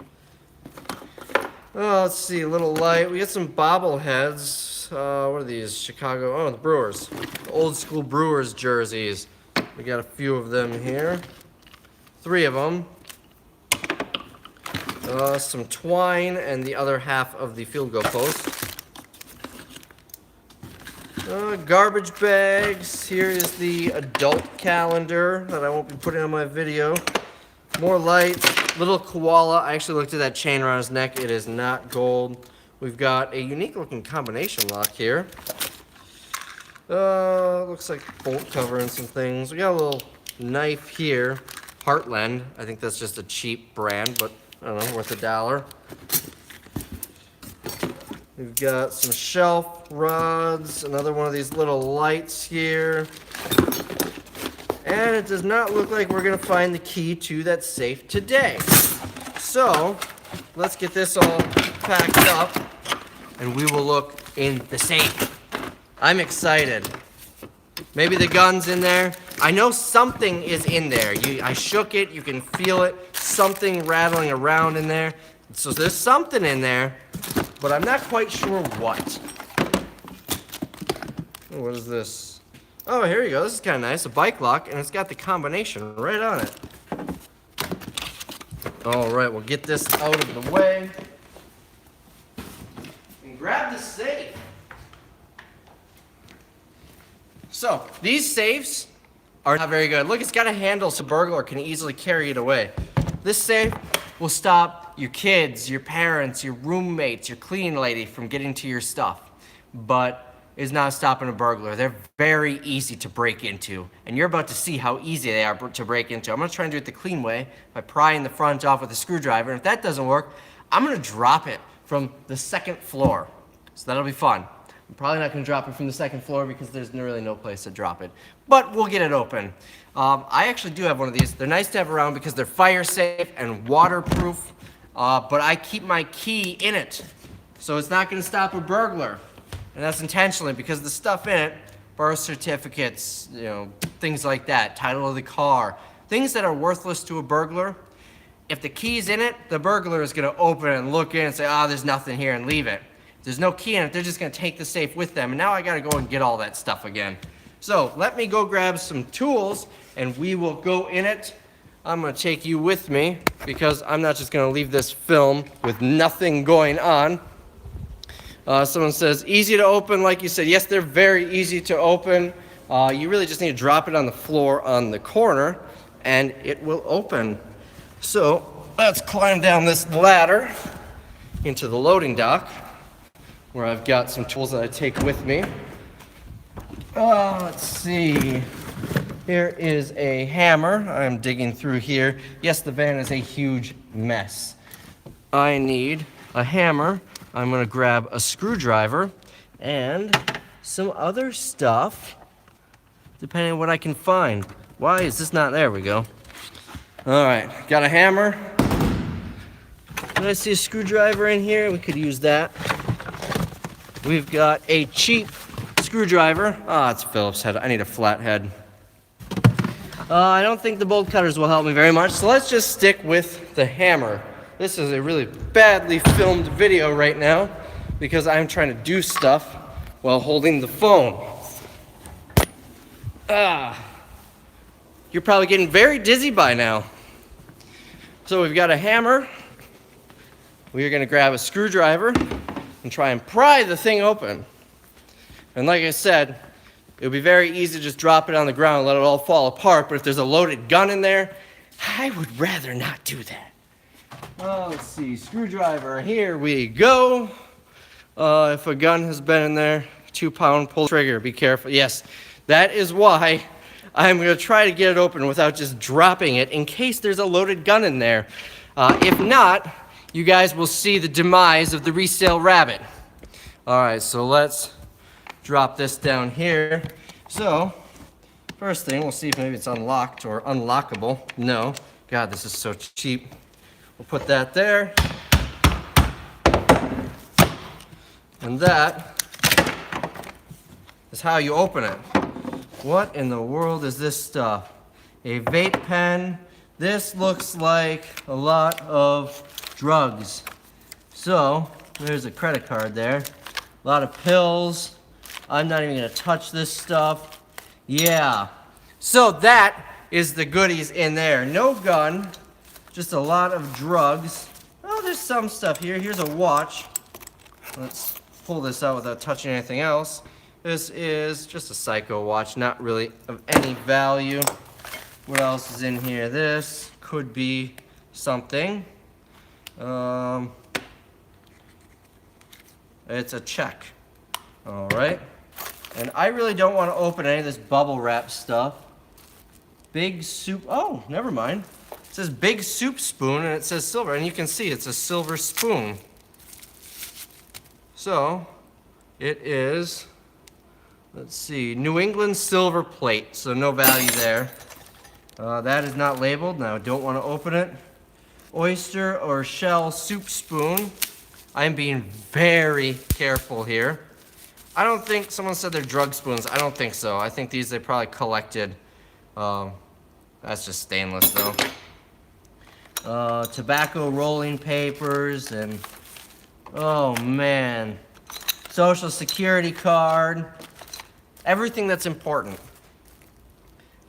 Oh, let's see, a little light. We got some bobbleheads. What are these? Chicago, oh, the Brewers. The old school Brewers jerseys. We got a few of them here. 3 of them. Some twine and the other half of the field goal post. Garbage bags. Here is the adult calendar that I won't be putting on my video. More light. Little koala. I actually looked at that chain around his neck. It is not gold. We've got a unique looking combination lock here. Looks like bolt cover and some things. We got a little knife here. Heartland. I think that's just a cheap brand, but I don't know, worth $1. We've got some shelf rods, another one of these little lights here. And it does not look like we're gonna find the key to that safe today. So, let's get this all packed up and we will look in the safe. I'm excited. Maybe the gun's in there. I know something is in there. I shook it, you can feel it. Something rattling around in there. So there's something in there, but I'm not quite sure what. Oh, what is this? Oh, here you go. This is kind of nice. A bike lock, and it's got the combination right on it. All right, we'll get this out of the way. And grab the safe. So, these safes are not very good. Look, it's got a handle so a burglar can easily carry it away. This safe will stop your kids, your parents, your roommates, your cleaning lady from getting to your stuff, but is not stopping a burglar. They're very easy to break into, and you're about to see how easy they are to break into. I'm gonna try and do it the clean way by prying the front off with a screwdriver, and if that doesn't work, I'm gonna drop it from the second floor. So that'll be fun. I'm probably not gonna drop it from the second floor because there's really no place to drop it, but we'll get it open. I actually do have one of these. They're nice to have around because they're fire safe and waterproof, but I keep my key in it, so it's not gonna stop a burglar. And that's intentionally because the stuff in it, birth certificates, things like that, title of the car, things that are worthless to a burglar. If the key's in it, the burglar is gonna open it and look in and say, there's nothing here, and leave it. If there's no key in it, they're just gonna take the safe with them, and now I gotta go and get all that stuff again. So let me go grab some tools and we will go in it. I'm gonna take you with me because I'm not just gonna leave this film with nothing going on. Someone says, easy to open, like you said. Yes, they're very easy to open. You really just need to drop it on the floor on the corner and it will open. So let's climb down this ladder into the loading dock where I've got some tools that I take with me. Let's see. Here is a hammer. I'm digging through here. Yes, the van is a huge mess. I need a hammer. I'm gonna grab a screwdriver and some other stuff, depending on what I can find. Why is this not? There we go. All right, got a hammer. Did I see a screwdriver in here? We could use that. We've got a cheap screwdriver. It's Phillips head. I need a flat head. I don't think the bolt cutters will help me very much, so let's just stick with the hammer. This is a really badly filmed video right now because I'm trying to do stuff while holding the phone. You're probably getting very dizzy by now. So we've got a hammer. We are gonna grab a screwdriver and try and pry the thing open. And like I said, it would be very easy to just drop it on the ground and let it all fall apart, but if there's a loaded gun in there, I would rather not do that. Let's see, screwdriver, here we go. If a gun has been in there, 2-pound pull trigger, be careful. Yes, that is why I'm gonna try to get it open without just dropping it in case there's a loaded gun in there. If not, you guys will see the demise of the Resale rabbit. All right, so let's drop this down here. So, first thing, we'll see if maybe it's unlocked or unlockable. No, God, this is so cheap. We'll put that there. And that is how you open it. What in the world is this stuff? A vape pen. This looks like a lot of drugs. So, there's a credit card there. A lot of pills. I'm not even gonna touch this stuff. Yeah. So that is the goodies in there. No gun. Just a lot of drugs. Oh, there's some stuff here. Here's a watch. Let's pull this out without touching anything else. This is just a psycho watch, not really of any value. What else is in here? This could be something. It's a check. All right. And I really don't want to open any of this bubble wrap stuff. Big soup, oh, never mind. It says big soup spoon and it says silver, and you can see it's a silver spoon. So, it is, let's see, New England silver plate, so no value there. That is not labeled, now I don't want to open it. Oyster or shell soup spoon. I'm being very careful here. I don't think, someone said they're drug spoons. I don't think so. I think these they probably collected. That's just stainless though. Tobacco rolling papers and, oh man. Social security card. Everything that's important.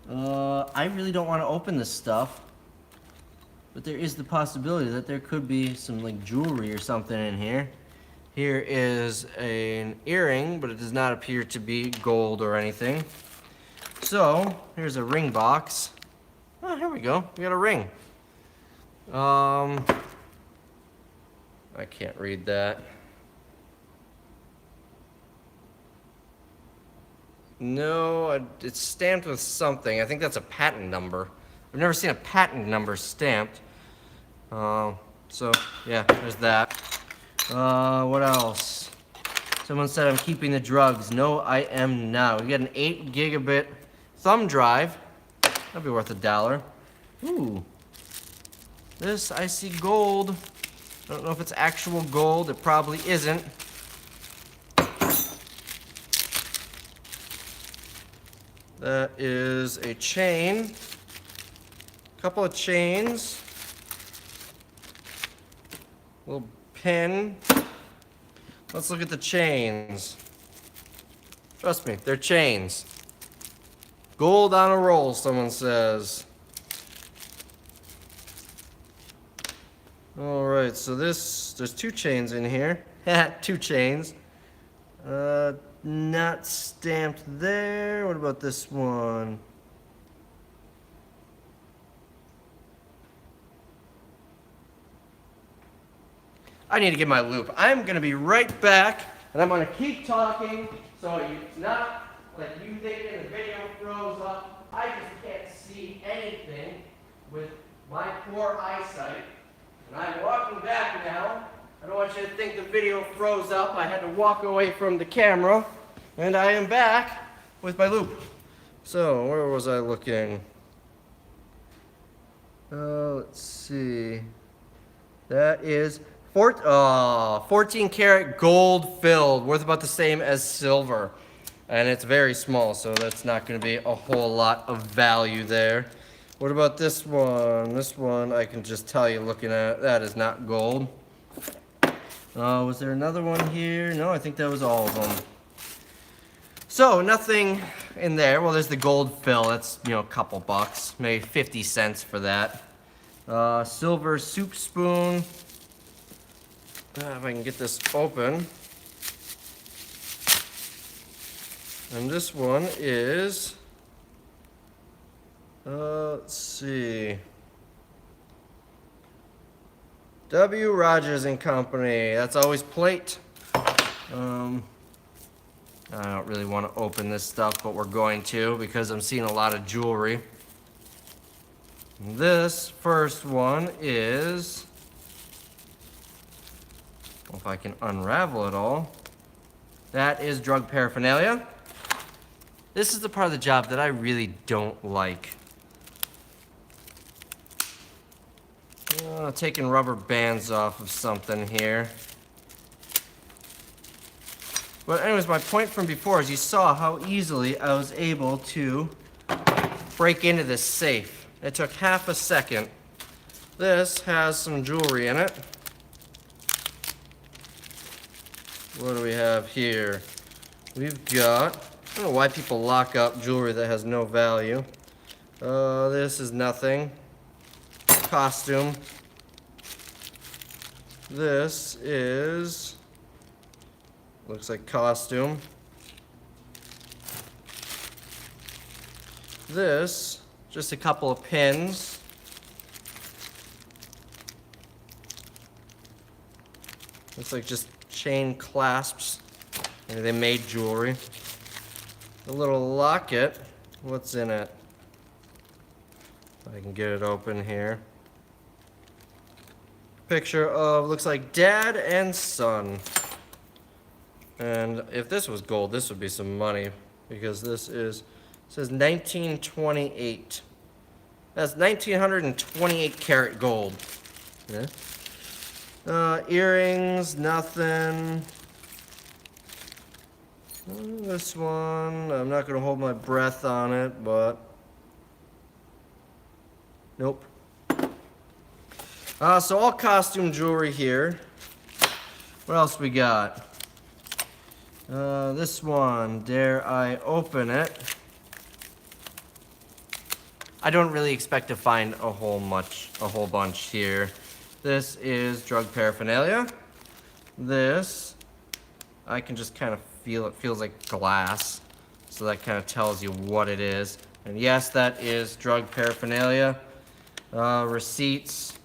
I really don't want to open this stuff. But there is the possibility that there could be some like jewelry or something in here. Here is an earring, but it does not appear to be gold or anything. So, here's a ring box. Oh, here we go. We got a ring. I can't read that. No, it's stamped with something. I think that's a patent number. I've never seen a patent number stamped. So, yeah, there's that. What else? Someone said I'm keeping the drugs. No, I am not. We got an 8 gigabit thumb drive. That'd be worth $1. Ooh. This, I see gold. I don't know if it's actual gold. It probably isn't. That is a chain. Couple of chains. Little pin. Let's look at the chains. Trust me, they're chains. Gold on a roll, someone says. Alright, so there's 2 chains in here. 2 chains. Not stamped there. What about this one? I need to get my loop. I'm gonna be right back, and I'm gonna keep talking, so it's not like you thinking the video froze up. I just can't see anything with my poor eyesight. And I'm walking back now. I don't want you to think the video froze up. I had to walk away from the camera, and I am back with my loop. So, where was I looking? Let's see. That is 14 karat gold filled, worth about the same as silver. And it's very small, so that's not going to be a whole lot of value there. What about this one? This one, I can just tell you looking at it, that is not gold. Was there another one here? No, I think that was all of them. So, nothing in there. Well, there's the gold fill. That's, a couple bucks. Maybe 50 cents for that. Silver soup spoon. If I can get this open. And this one is, let's see, W. Rogers and Company. That's always plate. I don't really want to open this stuff, but we're going to because I'm seeing a lot of jewelry. This first one is, if I can unravel it all, that is drug paraphernalia. This is the part of the job that I really don't like. Taking rubber bands off of something here. But anyways, my point from before is you saw how easily I was able to break into this safe. It took half a second. This has some jewelry in it. What do we have here? We've got, I don't know why people lock up jewelry that has no value. This is nothing. Costume. This is, looks like costume. This, just a couple of pins. Looks like just chain clasps. Maybe they made jewelry. A little locket. What's in it? If I can get it open here. Picture of, looks like dad and son. And if this was gold, this would be some money, because this is, it says 1928. That's 1928 karat gold. Yeah. Earrings, nothing. This one, I'm not gonna hold my breath on it, but nope. So all costume jewelry here. What else we got? This one, dare I open it? I don't really expect to find a whole bunch here. This is drug paraphernalia. This, I can just kind of feel it feels like glass. So that kind of tells you what it is. And yes, that is drug paraphernalia. Receipts.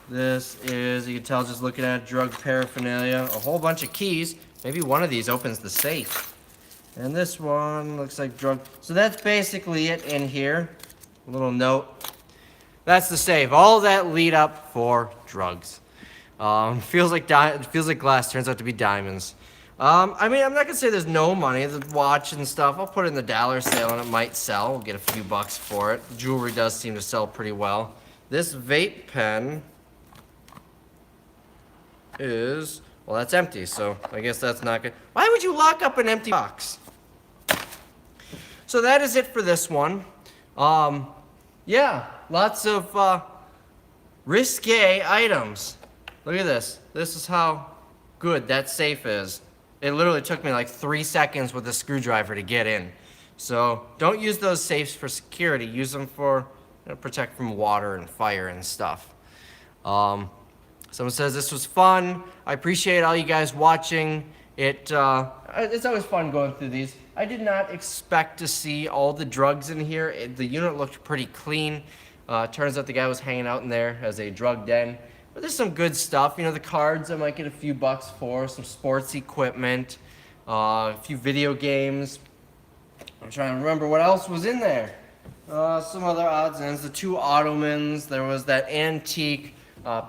This is, you can tell just looking at drug paraphernalia, a whole bunch of keys. Maybe one of these opens the safe. And this one looks like drug. So that's basically it in here. A little note. That's the safe. All that lead up for drugs. Feels like glass, turns out to be diamonds. I mean, I'm not gonna say there's no money. The watch and stuff, I'll put it in the dollar sale and it might sell. We'll get a few bucks for it. The jewelry does seem to sell pretty well. This vape pen is, well, that's empty, so I guess that's not good. Why would you lock up an empty box? So that is it for this one. Yeah, lots of risque items. Look at this. This is how good that safe is. It literally took me like 3 seconds with a screwdriver to get in. So don't use those safes for security. Use them for, protect from water and fire and stuff. Someone says this was fun. I appreciate all you guys watching. It's always fun going through these. I did not expect to see all the drugs in here. The unit looked pretty clean. Turns out the guy was hanging out in there as a drug den. But there's some good stuff. You know, the cards I might get a few bucks for, some sports equipment, a few video games. I'm trying to remember what else was in there. Some other odds and ends. The 2 ottomans. There was that antique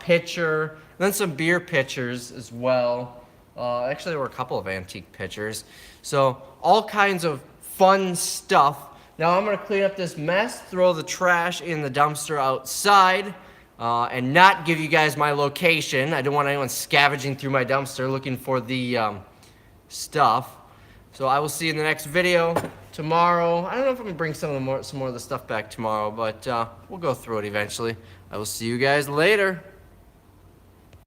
pitcher, and then some beer pitchers as well. Actually, there were a couple of antique pitchers. So all kinds of fun stuff. Now I'm gonna clean up this mess, throw the trash in the dumpster outside, and not give you guys my location. I don't want anyone scavenging through my dumpster looking for the stuff. So I will see you in the next video tomorrow. I don't know if I'm gonna bring some more of the stuff back tomorrow, but we'll go through it eventually. I will see you guys later.